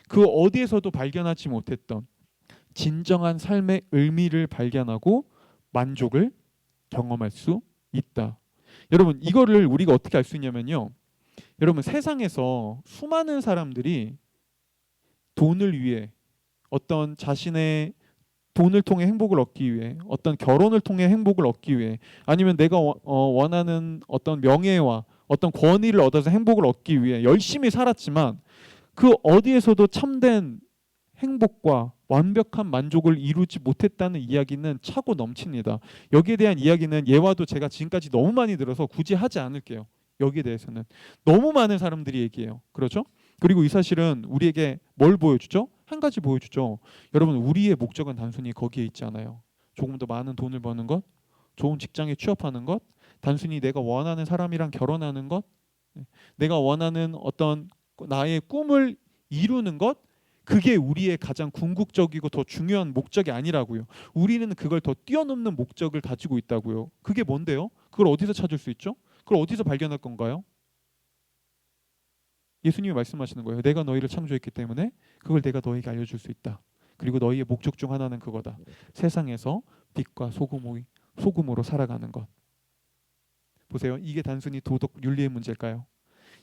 그 어디에서도 발견하지 못했던 진정한 삶의 의미를 발견하고 만족을 경험할 수 있다. 여러분 이거를 우리가 어떻게 알 수 있냐면요. 여러분 세상에서 수많은 사람들이 돈을 위해 어떤 자신의 돈을 통해 행복을 얻기 위해 어떤 결혼을 통해 행복을 얻기 위해 아니면 내가 원하는 어떤 명예와 어떤 권위를 얻어서 행복을 얻기 위해 열심히 살았지만 그 어디에서도 참된 행복과 완벽한 만족을 이루지 못했다는 이야기는 차고 넘칩니다. 여기에 대한 이야기는 예화도 제가 지금까지 너무 많이 들어서 굳이 하지 않을게요. 여기에 대해서는 너무 많은 사람들이 얘기해요. 그렇죠? 그리고 이 사실은 우리에게 뭘 보여주죠? 한 가지 보여주죠. 여러분, 우리의 목적은 단순히 거기에 있지 않아요. 조금 더 많은 돈을 버는 것, 좋은 직장에 취업하는 것, 단순히 내가 원하는 사람이랑 결혼하는 것, 내가 원하는 어떤 나의 꿈을 이루는 것, 그게 우리의 가장 궁극적이고 더 중요한 목적이 아니라고요. 우리는 그걸 더 뛰어넘는 목적을 가지고 있다고요. 그게 뭔데요? 그걸 어디서 찾을 수 있죠? 그걸 어디서 발견할 건가요? 예수님이 말씀하시는 거예요. 내가 너희를 창조했기 때문에 그걸 내가 너희에게 알려줄 수 있다. 그리고 너희의 목적 중 하나는 그거다. 세상에서 빛과 소금으로 살아가는 것. 보세요. 이게 단순히 도덕 윤리의 문제일까요?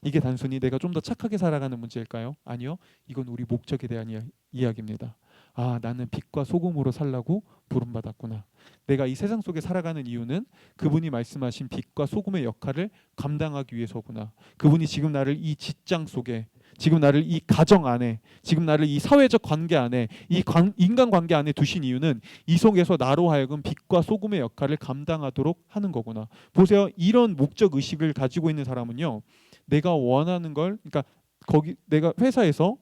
이게 단순히 내가 좀 더 착하게 살아가는 문제일까요? 아니요. 이건 우리 목적에 대한 이야기입니다. 아, 나는 빛과 소금으로 살라고 부름받았구나. 내가 이 세상 속에 살아가는 이유는 그분이 말씀하신 빛과 소금의 역할을 감당하기 위해서구나. 그분이 지금 나를 이 직장 속에, 지금 나를 이 가정 안에, 지금 나를 이 사회적 관계 안에, 이 인간 관계 안에 두신 이유는 이 속에서 나로 하여금 빛과 소금의 역할을 감당하도록 하는 거구나. 보세요. 이런 목적 의식을 가지고 있는 사람은요. 내가 원하는 걸, 그러니까 거기 내가 회사에서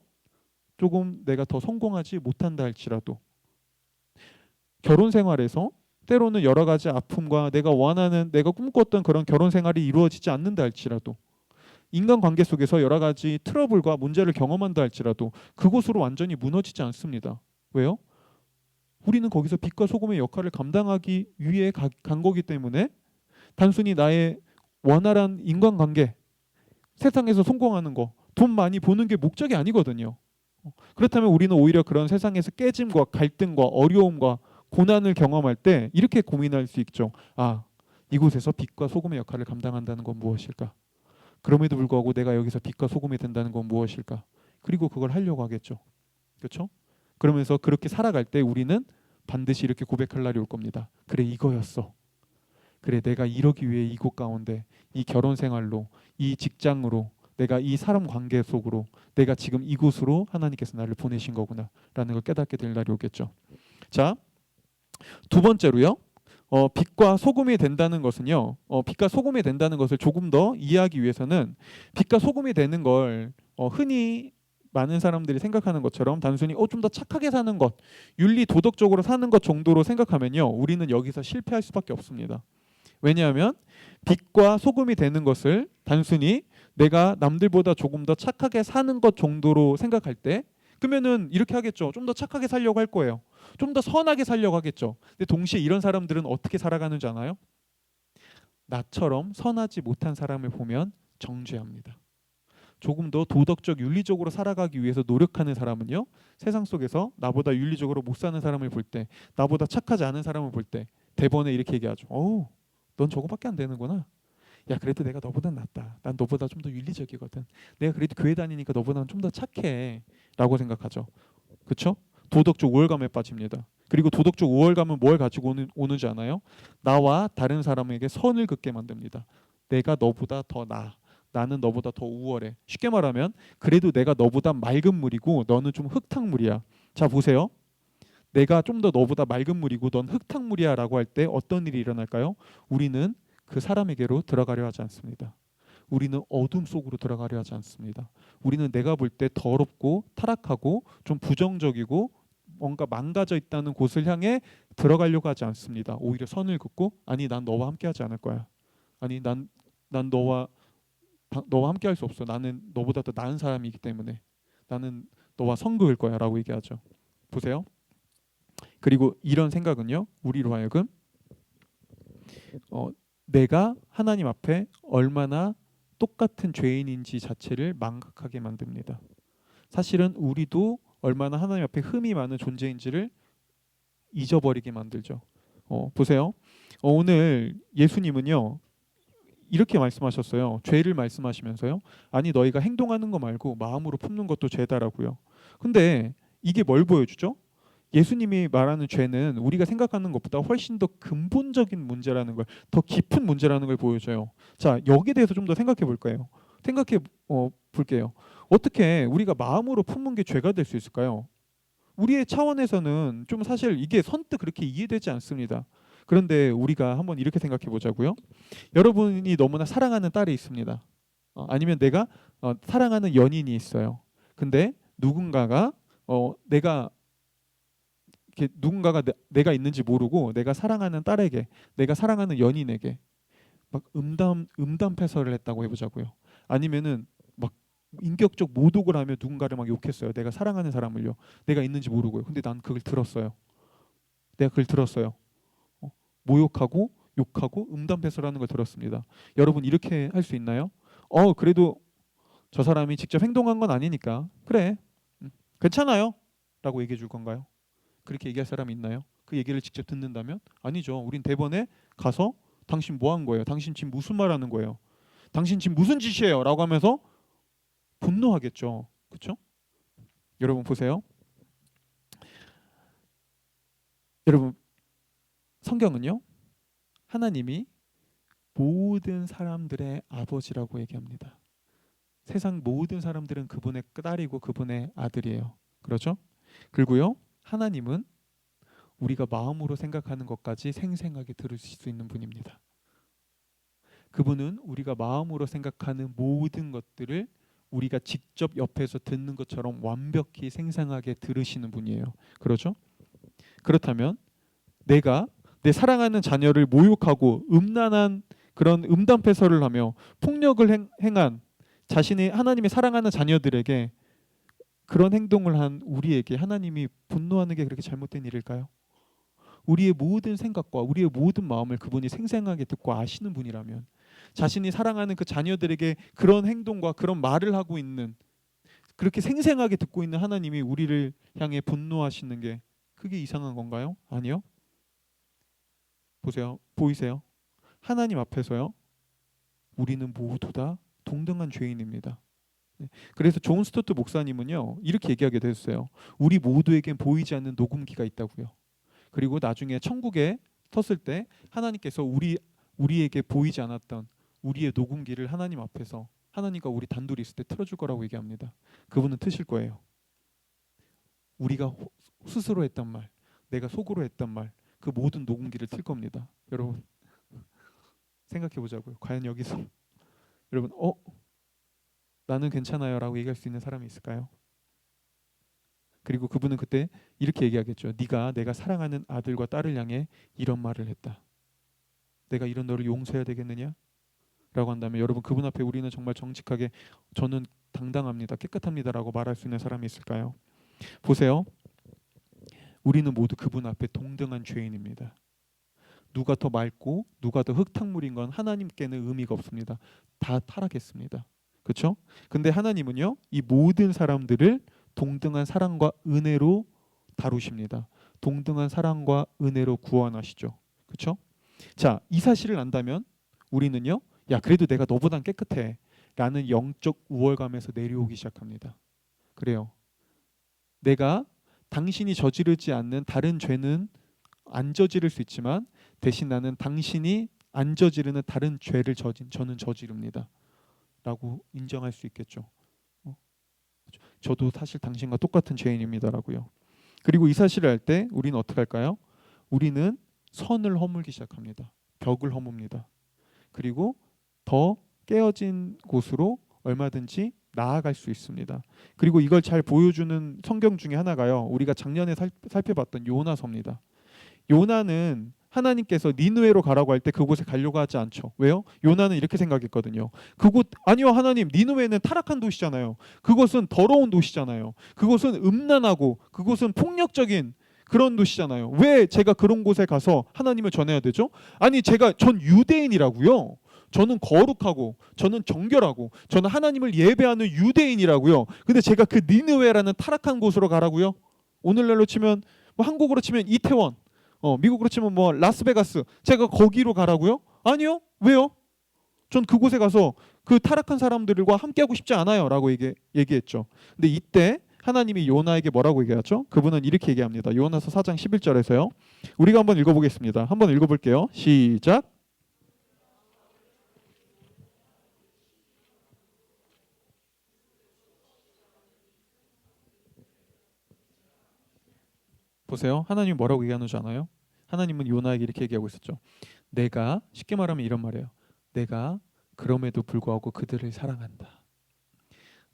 조금 내가 더 성공하지 못한다 할지라도, 결혼 생활에서 때로는 여러 가지 아픔과 내가 원하는, 내가 꿈꿨던 그런 결혼 생활이 이루어지지 않는다 할지라도, 인간 관계 속에서 여러 가지 트러블과 문제를 경험한다 할지라도 그곳으로 완전히 무너지지 않습니다. 왜요? 우리는 거기서 빛과 소금의 역할을 감당하기 위해 간 거기 때문에 단순히 나의 원활한 인간관계, 세상에서 성공하는 거, 돈 많이 버는 게 목적이 아니거든요. 그렇다면 우리는 오히려 그런 세상에서 깨짐과 갈등과 어려움과 고난을 경험할 때 이렇게 고민할 수 있죠. 아, 이곳에서 빛과 소금의 역할을 감당한다는 건 무엇일까? 그럼에도 불구하고 내가 여기서 빛과 소금이 된다는 건 무엇일까? 그리고 그걸 하려고 하겠죠. 그렇죠? 그러면서 그렇게 살아갈 때 우리는 반드시 이렇게 고백할 날이 올 겁니다. 그래, 이거였어. 그래, 내가 이러기 위해 이곳 가운데 이 결혼 생활로, 이 직장으로, 내가 이 사람 관계 속으로, 내가 지금 이곳으로 하나님께서 나를 보내신 거구나 라는 걸 깨닫게 될 날이 오겠죠. 자, 두 번째로요. 빛과 소금이 된다는 것은요. 빛과 소금이 된다는 것을 조금 더 이해하기 위해서는 빛과 소금이 되는 걸 흔히 많은 사람들이 생각하는 것처럼 단순히 좀 더 착하게 사는 것, 윤리 도덕적으로 사는 것 정도로 생각하면요. 우리는 여기서 실패할 수밖에 없습니다. 왜냐하면 빛과 소금이 되는 것을 단순히 내가 남들보다 조금 더 착하게 사는 것 정도로 생각할 때, 그러면은 이렇게 하겠죠. 좀 더 착하게 살려고 할 거예요. 좀 더 선하게 살려고 하겠죠. 근데 동시에 이런 사람들은 어떻게 살아가는 줄 아나요? 나처럼 선하지 못한 사람을 보면 정죄합니다. 조금 더 도덕적 윤리적으로 살아가기 위해서 노력하는 사람은요, 세상 속에서 나보다 윤리적으로 못 사는 사람을 볼 때, 나보다 착하지 않은 사람을 볼 때 대번에 이렇게 얘기하죠. 어우, 넌 저거밖에 안 되는구나. 야, 그래도 내가 너보다 낫다. 난 너보다 좀 더 윤리적이거든. 내가 그래도 교회 다니니까 너보다는 좀 더 착해 라고 생각하죠. 그렇죠? 도덕적 우월감에 빠집니다. 그리고 도덕적 우월감은 뭘 가지고 오는지 아나요? 나와 다른 사람에게 선을 긋게 만듭니다. 내가 너보다 더 나아. 나는 너보다 더 우월해. 쉽게 말하면 그래도 내가 너보다 맑은 물이고 너는 좀 흙탕물이야. 자, 보세요. 내가 좀 더 너보다 맑은 물이고 넌 흙탕물이야 라고 할 때 어떤 일이 일어날까요? 우리는 그 사람에게로 들어가려 하지 않습니다. 우리는 어둠 속으로 들어가려 하지 않습니다. 우리는 내가 볼 때 더럽고 타락하고 좀 부정적이고 뭔가 망가져 있다는 곳을 향해 들어가려고 하지 않습니다. 오히려 선을 긋고, 아니 난 너와 함께 하지 않을 거야. 아니 난 너와 함께 할 수 없어. 나는 너보다 더 나은 사람이기 때문에 나는 너와 선 그을 거야 라고 얘기하죠. 보세요. 그리고 이런 생각은요, 우리로 하여금 내가 하나님 앞에 얼마나 똑같은 죄인인지 자체를 망각하게 만듭니다. 사실은 우리도 얼마나 하나님 앞에 흠이 많은 존재인지를 잊어버리게 만들죠. 보세요. 오늘 예수님은요, 이렇게 말씀하셨어요. 죄를 말씀하시면서요. 아니 너희가 행동하는 거 말고 마음으로 품는 것도 죄다라고요. 근데 이게 뭘 보여주죠? 예수님이 말하는 죄는 우리가 생각하는 것보다 훨씬 더 근본적인 문제라는 걸, 더 깊은 문제라는 걸 보여줘요. 자, 여기에 대해서 좀 더 생각해 볼까요? 볼게요. 어떻게 우리가 마음으로 품는 게 죄가 될 수 있을까요? 우리의 차원에서는 좀 사실 이게 선뜻 그렇게 이해되지 않습니다. 그런데 우리가 한번 이렇게 생각해 보자고요. 여러분이 너무나 사랑하는 딸이 있습니다. 아니면 내가 사랑하는 연인이 있어요. 근데 누군가가 내가 이렇게 누군가가 내가 있는지 모르고 내가 사랑하는 딸에게, 내가 사랑하는 연인에게 막 음담 패설을 했다고 해보자고요. 아니면은 막 인격적 모독을 하며 누군가를 막 욕했어요. 내가 사랑하는 사람을요. 내가 있는지 모르고요. 근데 난 그걸 들었어요. 내가 그걸 들었어요. 어, 모욕하고 욕하고 음담 패설하는 걸 들었습니다. 여러분 이렇게 할 수 있나요? 그래도 저 사람이 직접 행동한 건 아니니까 그래, 괜찮아요 라고 얘기해 줄 건가요? 그렇게 얘기할 사람이 있나요? 그 얘기를 직접 듣는다면? 아니죠. 우린 대번에 가서 당신 뭐 한 거예요? 당신 지금 무슨 말 하는 거예요? 당신 지금 무슨 짓이에요? 라고 하면서 분노하겠죠. 그렇죠? 여러분 보세요. 여러분 성경은요. 하나님이 모든 사람들의 아버지라고 얘기합니다. 세상 모든 사람들은 그분의 딸이고 그분의 아들이에요. 그렇죠? 그리고요. 하나님은 우리가 마음으로 생각하는 것까지 생생하게 들으실 수 있는 분입니다. 그분은 우리가 마음으로 생각하는 모든 것들을 우리가 직접 옆에서 듣는 것처럼 완벽히 생생하게 들으시는 분이에요. 그렇죠? 그렇다면 내가 내 사랑하는 자녀를 모욕하고 음란한 그런 음담 패설을 하며 폭력을 행한 자신의 하나님의 사랑하는 자녀들에게 그런 행동을 한 우리에게 하나님이 분노하는 게 그렇게 잘못된 일일까요? 우리의 모든 생각과 우리의 모든 마음을 그분이 생생하게 듣고 아시는 분이라면 자신이 사랑하는 그 자녀들에게 그런 행동과 그런 말을 하고 있는, 그렇게 생생하게 듣고 있는 하나님이 우리를 향해 분노하시는 게 그게 이상한 건가요? 아니요. 보세요. 보이세요? 하나님 앞에서요. 우리는 모두 다 동등한 죄인입니다. 네. 그래서 존 스토트 목사님은요. 이렇게 얘기하게 됐어요. 우리 모두에겐 보이지 않는 녹음기가 있다고요. 그리고 나중에 천국에 섰을 때 하나님께서 우리에게 보이지 않았던 우리의 녹음기를 하나님 앞에서 하나님과 우리 단둘이 있을 때 틀어줄 거라고 얘기합니다. 그분은 트실 거예요. 우리가 스스로 했던 말, 내가 속으로 했던 말, 그 모든 녹음기를 틀 겁니다. 여러분 생각해 보자고요. 과연 여기서 여러분 나는 괜찮아요라고 얘기할 수 있는 사람이 있을까요? 그리고 그분은 그때 이렇게 얘기하겠죠. 네가 내가 사랑하는 아들과 딸을 향해 이런 말을 했다. 내가 이런 너를 용서해야 되겠느냐? 라고 한다면 여러분 그분 앞에 우리는 정말 정직하게 저는 당당합니다. 깨끗합니다라고 말할 수 있는 사람이 있을까요? 보세요. 우리는 모두 그분 앞에 동등한 죄인입니다. 누가 더 맑고 누가 더 흙탕물인 건 하나님께는 의미가 없습니다. 다 타락했습니다. 그렇죠? 근데 하나님은요. 이 모든 사람들을 동등한 사랑과 은혜로 다루십니다. 동등한 사랑과 은혜로 구원하시죠. 그렇죠? 자, 이 사실을 안다면 우리는요. 야, 그래도 내가 너보단 깨끗해. 라는 영적 우월감에서 내려오기 시작합니다. 그래요. 내가 당신이 저지르지 않는 다른 죄는 안 저지를 수 있지만 대신 나는 당신이 안 저지르는 다른 죄를 저는 저지릅니다. 라고 인정할 수 있겠죠. 저도 사실 당신과 똑같은 죄인입니다라고요. 그리고 이 사실을 알 때 우리는 어떻게 할까요? 우리는 선을 허물기 시작합니다. 벽을 허뭅니다. 그리고 더 깨어진 곳으로 얼마든지 나아갈 수 있습니다. 그리고 이걸 잘 보여주는 성경 중에 하나가요. 우리가 작년에 살펴봤던 요나서입니다. 요나는 하나님께서 니느웨로 가라고 할 때 그곳에 가려고 하지 않죠. 왜요? 요나는 이렇게 생각했거든요. 그곳 아니요 하나님, 니느웨는 타락한 도시잖아요. 그곳은 더러운 도시잖아요. 그곳은 음란하고 그곳은 폭력적인 그런 도시잖아요. 왜 제가 그런 곳에 가서 하나님을 전해야 되죠? 아니 전 유대인이라고요. 저는 거룩하고 저는 정결하고 저는 하나님을 예배하는 유대인이라고요. 근데 제가 그 니느웨라는 타락한 곳으로 가라고요? 오늘날로 치면 뭐 한국으로 치면 이태원, 미국으로 치면 뭐 라스베가스, 제가 거기로 가라고요? 아니요. 왜요? 전 그곳에 가서 그 타락한 사람들과 함께하고 싶지 않아요라고 얘기했죠. 근데 이때 하나님이 요나에게 뭐라고 얘기하죠? 그분은 이렇게 얘기합니다. 요나서 4장 11절에서요. 우리가 한번 읽어보겠습니다. 한번 읽어볼게요. 시작. 보세요. 하나님 뭐라고 얘기하는 줄 아나요? 하나님은 요나에게 이렇게 얘기하고 있었죠. 내가 쉽게 말하면 이런 말이에요. 내가 그럼에도 불구하고 그들을 사랑한다.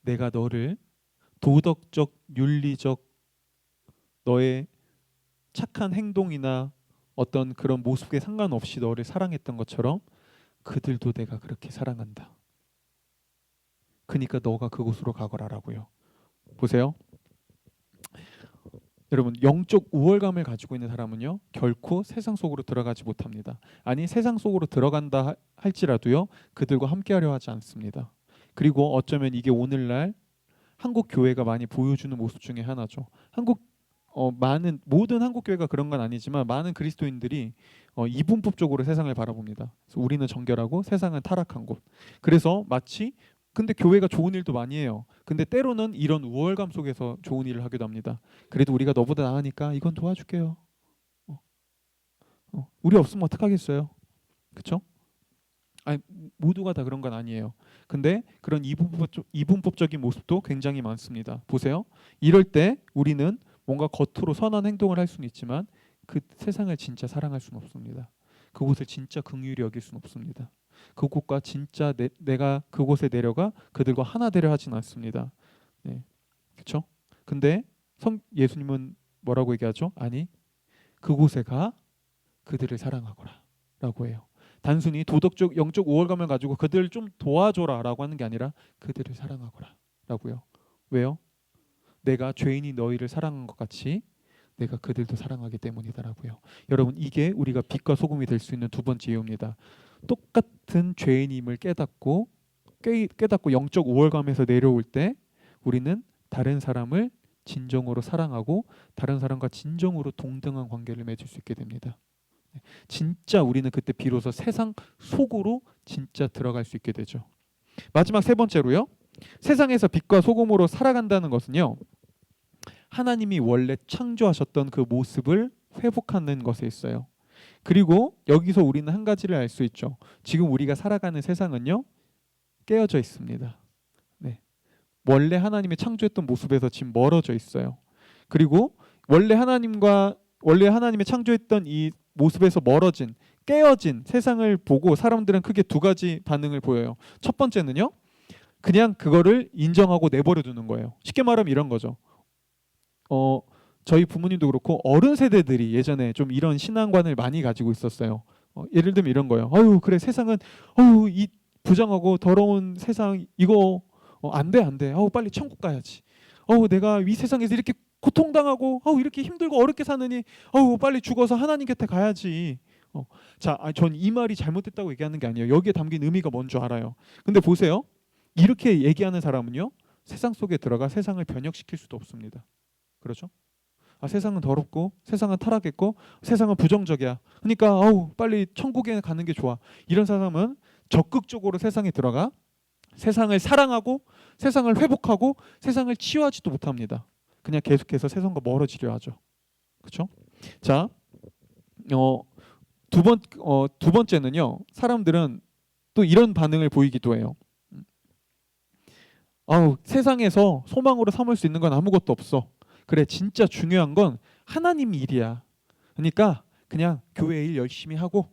내가 너를 도덕적, 윤리적 너의 착한 행동이나 어떤 그런 모습에 상관없이 너를 사랑했던 것처럼 그들도 내가 그렇게 사랑한다. 그러니까 너가 그곳으로 가거라라고요. 보세요. 여러분, 영적 우월감을 가지고 있는 사람은요 결코 세상 속으로 들어가지 못합니다. 아니, 세상 속으로 들어간다 할지라도요 그들과 함께하려 하지 않습니다. 그리고 어쩌면 이게 오늘날 한국 교회가 많이 보여주는 모습 중에 하나죠. 많은 모든 한국 교회가 그런 건 아니지만 많은 그리스도인들이 이분법적으로 세상을 바라봅니다. 그래서 우리는 정결하고 세상은 타락한 곳. 그래서 마치 근데 교회가 좋은 일도 많이 해요. 근데 때로는 이런 우월감 속에서 좋은 일을 하기도 합니다. 그래도 우리가 너보다 나으니까 이건 도와줄게요. 어, 우리 없으면 어떡하겠어요? 그렇죠? 아니, 모두가 다 그런 건 아니에요. 근데 그런 이분법적인 모습도 굉장히 많습니다. 보세요. 이럴 때 우리는 뭔가 겉으로 선한 행동을 할 수는 있지만 그 세상을 진짜 사랑할 수는 없습니다. 그곳을 진짜 긍휼히 여길 수는 없습니다. 그곳과 진짜 내가 그곳에 내려가 그들과 하나 되려 하진 않습니다. 네. 그렇죠? 근데 예수님은 뭐라고 얘기하죠? 아니, 그곳에 가 그들을 사랑하거라 라고 해요. 단순히 도덕적 영적 우월감을 가지고 그들을 좀 도와줘라 라고 하는 게 아니라 그들을 사랑하거라 라고요. 왜요? 내가 죄인이 너희를 사랑한 것 같이 내가 그들도 사랑하기 때문이다라고요. 여러분, 이게 우리가 빛과 소금이 될 수 있는 두 번째 이유입니다. 똑같은 죄인임을 깨닫고 영적 우월감에서 내려올 때 우리는 다른 사람을 진정으로 사랑하고 다른 사람과 진정으로 동등한 관계를 맺을 수 있게 됩니다. 진짜 우리는 그때 비로소 세상 속으로 진짜 들어갈 수 있게 되죠. 마지막 세 번째로요. 세상에서 빛과 소금으로 살아간다는 것은요. 하나님이 원래 창조하셨던 그 모습을 회복하는 것에 있어요. 그리고 여기서 우리는 한 가지를 알 수 있죠. 지금 우리가 살아가는 세상은요. 깨어져 있습니다. 네. 원래 하나님이 창조했던 모습에서 지금 멀어져 있어요. 그리고 원래 하나님이 창조했던 이 모습에서 멀어진 깨어진 세상을 보고 사람들은 크게 두 가지 반응을 보여요. 첫 번째는요. 그냥 그거를 인정하고 내버려 두는 거예요. 쉽게 말하면 이런 거죠. 저희 부모님도 그렇고 어른 세대들이 예전에 좀 이런 신앙관을 많이 가지고 있었어요. 예를 들면 이런 거예요. 아유, 그래, 세상은 이 부정하고 더러운 세상 이거 안 돼, 안 돼. 빨리 천국 가야지. 내가 이 세상에서 이렇게 고통당하고 이렇게 힘들고 어렵게 사느니 빨리 죽어서 하나님 곁에 가야지. 전 이 말이 잘못됐다고 얘기하는 게 아니에요. 여기에 담긴 의미가 뭔 줄 알아요. 근데 보세요. 이렇게 얘기하는 사람은요. 세상 속에 들어가 세상을 변혁시킬 수도 없습니다. 그렇죠? 세상은 더럽고 세상은 타락했고 세상은 부정적이야. 그러니까 빨리 천국에 가는 게 좋아. 이런 사람은 적극적으로 세상에 들어가 세상을 사랑하고 세상을 회복하고 세상을 치유하지도 못합니다. 그냥 계속해서 세상과 멀어지려 하죠. 그렇죠? 자, 두 번째는요. 사람들은 또 이런 반응을 보이기도 해요. 세상에서 소망으로 삼을 수 있는 건 아무것도 없어. 그래, 진짜 중요한 건 하나님 일이야. 그러니까 그냥 교회 일 열심히 하고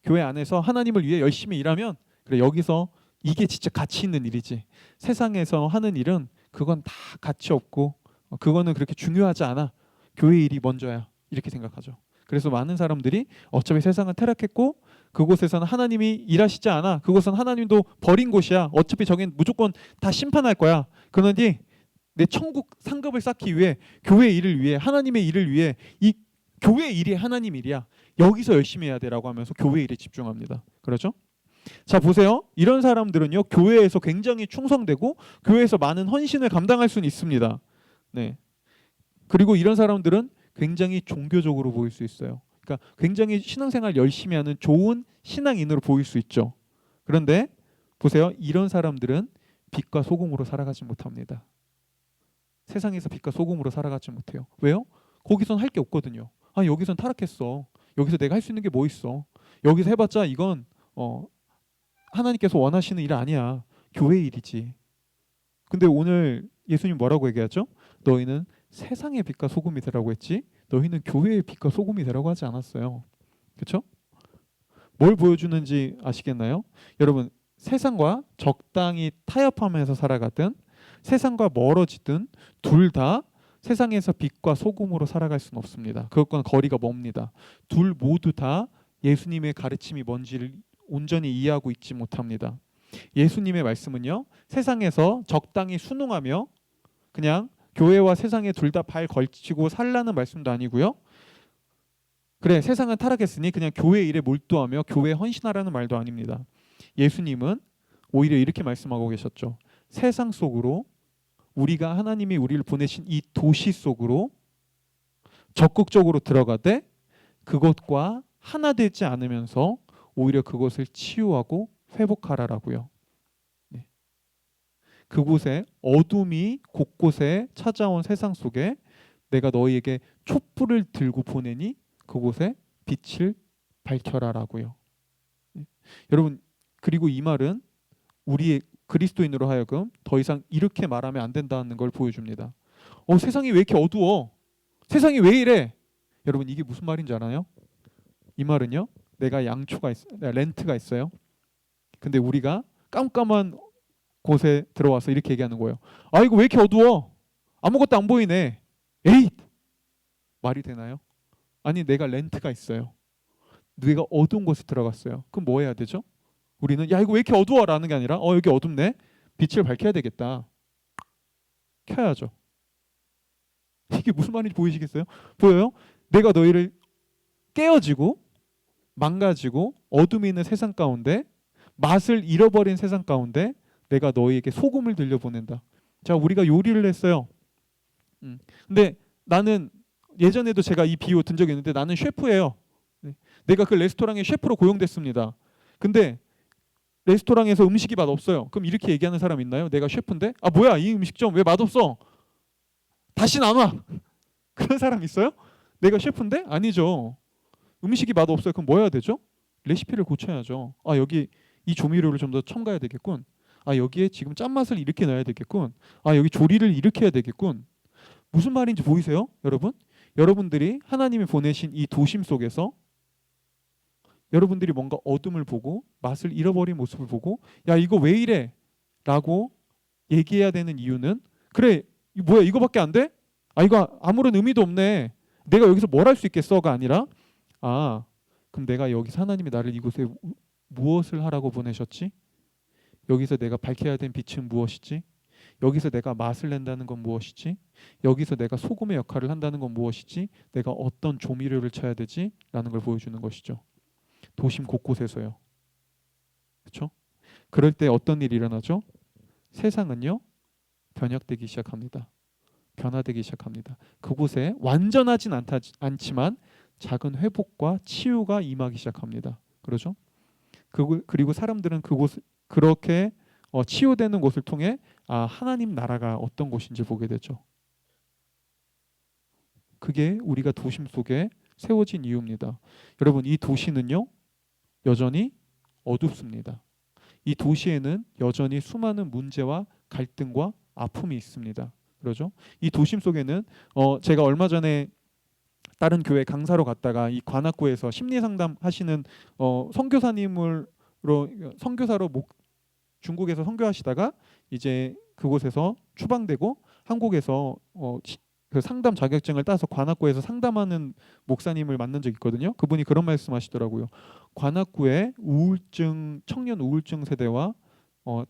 교회 안에서 하나님을 위해 열심히 일하면 그래, 여기서 이게 진짜 가치 있는 일이지. 세상에서 하는 일은 그건 다 가치 없고 그거는 그렇게 중요하지 않아. 교회 일이 먼저야. 이렇게 생각하죠. 그래서 많은 사람들이 어차피 세상은 타락했고 그곳에서는 하나님이 일하시지 않아. 그곳은 하나님도 버린 곳이야. 어차피 저긴 무조건 다 심판할 거야. 그러니 내 천국 상급을 쌓기 위해 교회 일을 위해 하나님의 일을 위해 이 교회 일이 하나님 일이야. 여기서 열심히 해야 돼라고 하면서 교회 일에 집중합니다. 그렇죠? 자, 보세요. 이런 사람들은요. 교회에서 굉장히 충성되고 교회에서 많은 헌신을 감당할 수는 있습니다. 네. 그리고 이런 사람들은 굉장히 종교적으로 보일 수 있어요. 그러니까 굉장히 신앙생활 열심히 하는 좋은 신앙인으로 보일 수 있죠. 그런데 보세요. 이런 사람들은 빛과 소금으로 살아가지 못합니다. 세상에서 빛과 소금으로 살아가지 못해요. 왜요? 거기선 할 게 없거든요. 여기선 타락했어. 여기서 내가 할 수 있는 게 뭐 있어? 여기서 해봤자 이건 하나님께서 원하시는 일 아니야. 교회 일이지. 근데 오늘 예수님 뭐라고 얘기하죠? 너희는 세상의 빛과 소금이 되라고 했지 너희는 교회의 빛과 소금이 되라고 하지 않았어요. 그렇죠? 뭘 보여주는지 아시겠나요? 여러분, 세상과 적당히 타협하면서 살아가든 세상과 멀어지든 둘 다 세상에서 빛과 소금으로 살아갈 수는 없습니다. 그것과는 거리가 멉니다. 둘 모두 다 예수님의 가르침이 뭔지를 온전히 이해하고 있지 못합니다. 예수님의 말씀은요, 세상에서 적당히 순응하며 그냥 교회와 세상에 둘 다 발 걸치고 살라는 말씀도 아니고요. 그래, 세상은 타락했으니 그냥 교회 일에 몰두하며 교회에 헌신하라는 말도 아닙니다. 예수님은 오히려 이렇게 말씀하고 계셨죠. 세상 속으로, 우리가 하나님이 우리를 보내신 이 도시 속으로 적극적으로 들어가되 그것과 하나 되지 않으면서 오히려 그것을 치유하고 회복하라라고요. 네. 그곳에 어둠이 곳곳에 찾아온 세상 속에 내가 너희에게 촛불을 들고 보내니 그곳에 빛을 밝혀라라고요. 네. 여러분, 그리고 이 말은 우리의 그리스도인으로 하여금 더 이상 이렇게 말하면 안 된다는 걸 보여줍니다. 세상이 왜 이렇게 어두워? 세상이 왜 이래? 여러분, 이게 무슨 말인지 알아요? 이 말은요, 내가 렌트가 있어요. 근데 우리가 깜깜한 곳에 들어와서 이렇게 얘기하는 거예요. 아, 이거 왜 이렇게 어두워? 아무것도 안 보이네. 에이! 말이 되나요? 아니, 내가 렌트가 있어요. 내가 어두운 곳에 들어갔어요. 그럼 뭐 해야 되죠? 우리는 야, 이거 왜 이렇게 어두워? 라는 게 아니라 여기 어둡네. 빛을 밝혀야 되겠다. 켜야죠. 이게 무슨 말인지 보이시겠어요? 보여요? 내가 너희를 깨어지고 망가지고 어둠이 있는 세상 가운데, 맛을 잃어버린 세상 가운데 내가 너희에게 소금을 들려보낸다. 자, 우리가 요리를 했어요. 근데 나는, 예전에도 제가 이 비유 든 적이 있는데, 나는 셰프예요. 내가 그 레스토랑의 셰프로 고용됐습니다. 근데 레스토랑에서 음식이 맛없어요. 그럼 이렇게 얘기하는 사람 있나요? 내가 셰프인데 아, 뭐야 이 음식점 왜 맛없어? 다시는 안 와. 그런 사람 있어요? 내가 셰프인데? 아니죠. 음식이 맛없어요. 그럼 뭐 해야 되죠? 레시피를 고쳐야죠. 아, 여기 이 조미료를 좀 더 첨가해야 되겠군. 아, 여기에 지금 짠맛을 이렇게 넣어야 되겠군. 아, 여기 조리를 이렇게 해야 되겠군. 무슨 말인지 보이세요? 여러분? 여러분들이 하나님이 보내신 이 도심 속에서 여러분들이 뭔가 어둠을 보고 맛을 잃어버린 모습을 보고 야, 이거 왜 이래? 라고 얘기해야 되는 이유는, 그래, 뭐야 이거밖에 안 돼? 아, 이거 아무런 의미도 없네. 내가 여기서 뭘 할 수 있겠어가 아니라, 아, 그럼 내가 여기서 하나님이 나를 이곳에 무엇을 하라고 보내셨지? 여기서 내가 밝혀야 된 빛은 무엇이지? 여기서 내가 맛을 낸다는 건 무엇이지? 여기서 내가 소금의 역할을 한다는 건 무엇이지? 내가 어떤 조미료를 쳐야 되지? 라는 걸 보여주는 것이죠. 도심 곳곳에서요. 그렇죠? 그럴 때 어떤 일이 일어나죠? 세상은요, 변혁되기 시작합니다. 변화되기 시작합니다. 그곳에 완전하진 않지만 작은 회복과 치유가 임하기 시작합니다. 그렇죠? 그리고 사람들은 그곳, 그렇게 치유되는 곳을 통해 하나님 나라가 어떤 곳인지 보게 되죠. 그게 우리가 도심 속에 세워진 이유입니다. 여러분, 이 도시는요, 여전히 어둡습니다. 이 도시에는 여전히 수많은 문제와 갈등과 아픔이 있습니다. 그러죠? 이 도심 속에는 제가 얼마 전에 다른 교회 강사로 갔다가 이 관악구에서 심리 상담 하시는 선교사로 중국에서 선교하시다가 이제 그곳에서 추방되고 한국에서 그 상담 자격증을 따서 관악구에서 상담하는 목사님을 만난 적 있거든요. 그분이 그런 말씀하시더라고요. 관악구의 청년 우울증 세대와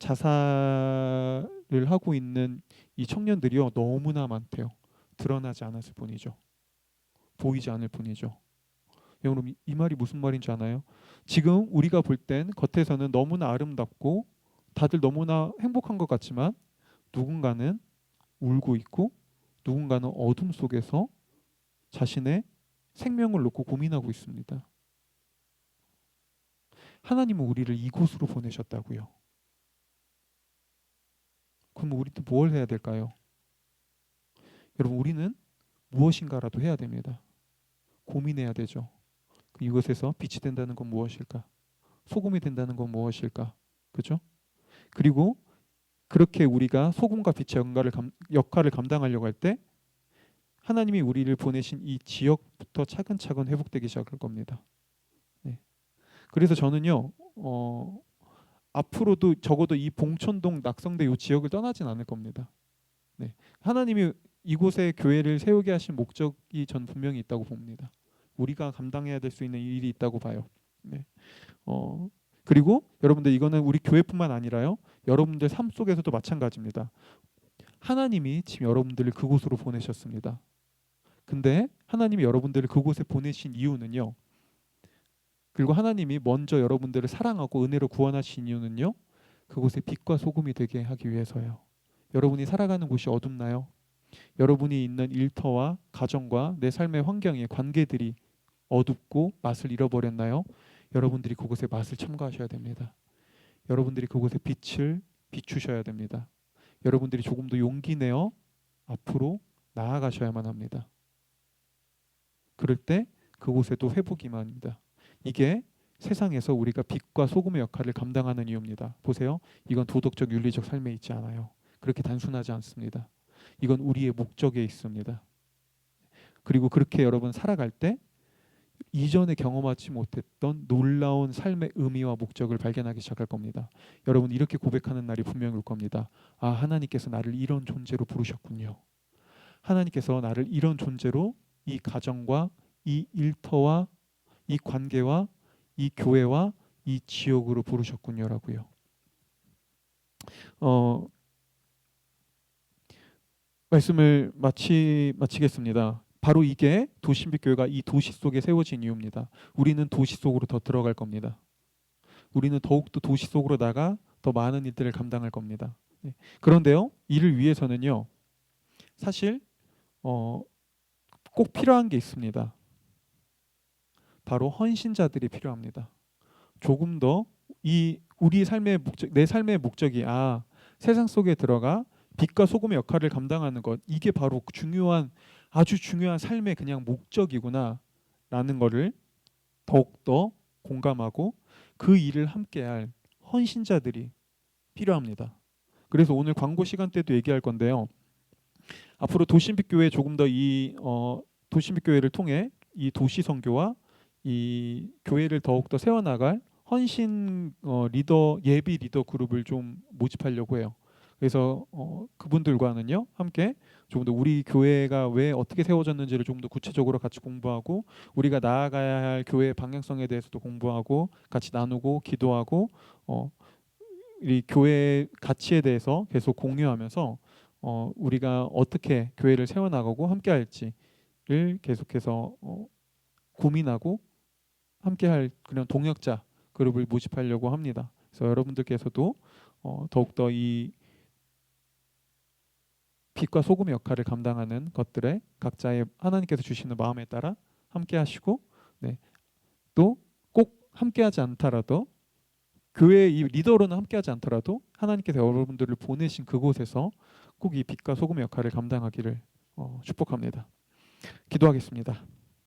자살을 하고 있는 이 청년들이요, 너무나 많대요. 드러나지 않았을 뿐이죠. 보이지 않을 뿐이죠. 여러분, 이 말이 무슨 말인지 아나요? 지금 우리가 볼 땐 겉에서는 너무나 아름답고 다들 너무나 행복한 것 같지만 누군가는 울고 있고 누군가는 어둠 속에서 자신의 생명을 놓고 고민하고 있습니다. 하나님은 우리를 이곳으로 보내셨다고요. 그럼 우리도 뭘 해야 될까요? 여러분, 우리는 무엇인가라도 해야 됩니다. 고민해야 되죠. 이곳에서 빛이 된다는 건 무엇일까? 소금이 된다는 건 무엇일까? 그죠? 그리고 그렇게 우리가 소금과 빛의 역할을 감당하려고 할 때 하나님이 우리를 보내신 이 지역부터 차근차근 회복되기 시작할 겁니다. 네. 그래서 저는요, 앞으로도 적어도 이 봉천동 낙성대 이 지역을 떠나진 않을 겁니다. 네. 하나님이 이곳에 교회를 세우게 하신 목적이 전 분명히 있다고 봅니다. 우리가 감당해야 될 수 있는 일이 있다고 봐요. 네. 그리고 여러분들 이거는 우리 교회뿐만 아니라요. 여러분들 삶 속에서도 마찬가지입니다. 하나님이 지금 여러분들을 그곳으로 보내셨습니다. 근데 하나님이 여러분들을 그곳에 보내신 이유는요. 그리고 하나님이 먼저 여러분들을 사랑하고 은혜로 구원하신 이유는요. 그곳에 빛과 소금이 되게 하기 위해서요. 여러분이 살아가는 곳이 어둡나요? 여러분이 있는 일터와 가정과 내 삶의 환경의 관계들이 어둡고 맛을 잃어버렸나요? 여러분들이 그곳에 맛을 첨가하셔야 됩니다. 여러분들이 그곳에 빛을 비추셔야 됩니다. 여러분들이 조금 더 용기 내어 앞으로 나아가셔야만 합니다. 그럴 때 그곳에도 회복이 임합니다. 이게 세상에서 우리가 빛과 소금의 역할을 감당하는 이유입니다. 보세요. 이건 도덕적 윤리적 삶에 있지 않아요. 그렇게 단순하지 않습니다. 이건 우리의 목적에 있습니다. 그리고 그렇게 여러분 살아갈 때 이전에 경험하지 못했던 놀라운 삶의 의미와 목적을 발견하기 시작할 겁니다. 여러분 이렇게 고백하는 날이 분명히 올 겁니다. 아, 하나님께서 나를 이런 존재로 부르셨군요. 하나님께서 나를 이런 존재로 이 가정과 이 일터와 이 관계와 이 교회와 이 지역으로 부르셨군요라고요. 말씀을 마치겠습니다. 바로 이게 도신빛교회가 이 도시 속에 세워진 이유입니다. 우리는 도시 속으로 더 들어갈 겁니다. 우리는 더욱더 도시 속으로 나가 더 많은 일들을 감당할 겁니다. 네. 그런데요, 이를 위해서는요, 사실 꼭 필요한 게 있습니다. 바로 헌신자들이 필요합니다. 조금 더 이 우리 삶의 목적, 내 삶의 목적이 세상 속에 들어가 빛과 소금의 역할을 감당하는 것, 이게 바로 중요한 아주 중요한 삶의 그냥 목적이구나라는 것을 더욱더 공감하고 그 일을 함께할 헌신자들이 필요합니다. 그래서 오늘 광고 시간 때도 얘기할 건데요. 앞으로 도신빛교회 조금 더 이 도신빛교회를 통해 이 도시 선교와 이 교회를 더욱더 세워나갈 헌신 리더 예비 리더 그룹을 좀 모집하려고 해요. 그래서 그분들과는요 함께 조금 더 우리 교회가 왜 어떻게 세워졌는지를 조금 더 구체적으로 같이 공부하고 우리가 나아가야 할 교회의 방향성에 대해서도 공부하고 같이 나누고 기도하고 이 교회의 가치에 대해서 계속 공유하면서 우리가 어떻게 교회를 세워나가고 함께할지를 계속해서 고민하고 함께할 그런 동역자 그룹을 모집하려고 합니다. 그래서 여러분들께서도 더욱더 이 빛과 소금의 역할을 감당하는 것들에 각자의 하나님께서 주시는 마음에 따라 함께하시고, 네, 또 꼭 함께하지 않더라도 교회의 이 리더로는 함께하지 않더라도 하나님께서 여러분들을 보내신 그곳에서 꼭 이 빛과 소금의 역할을 감당하기를 축복합니다. 기도하겠습니다.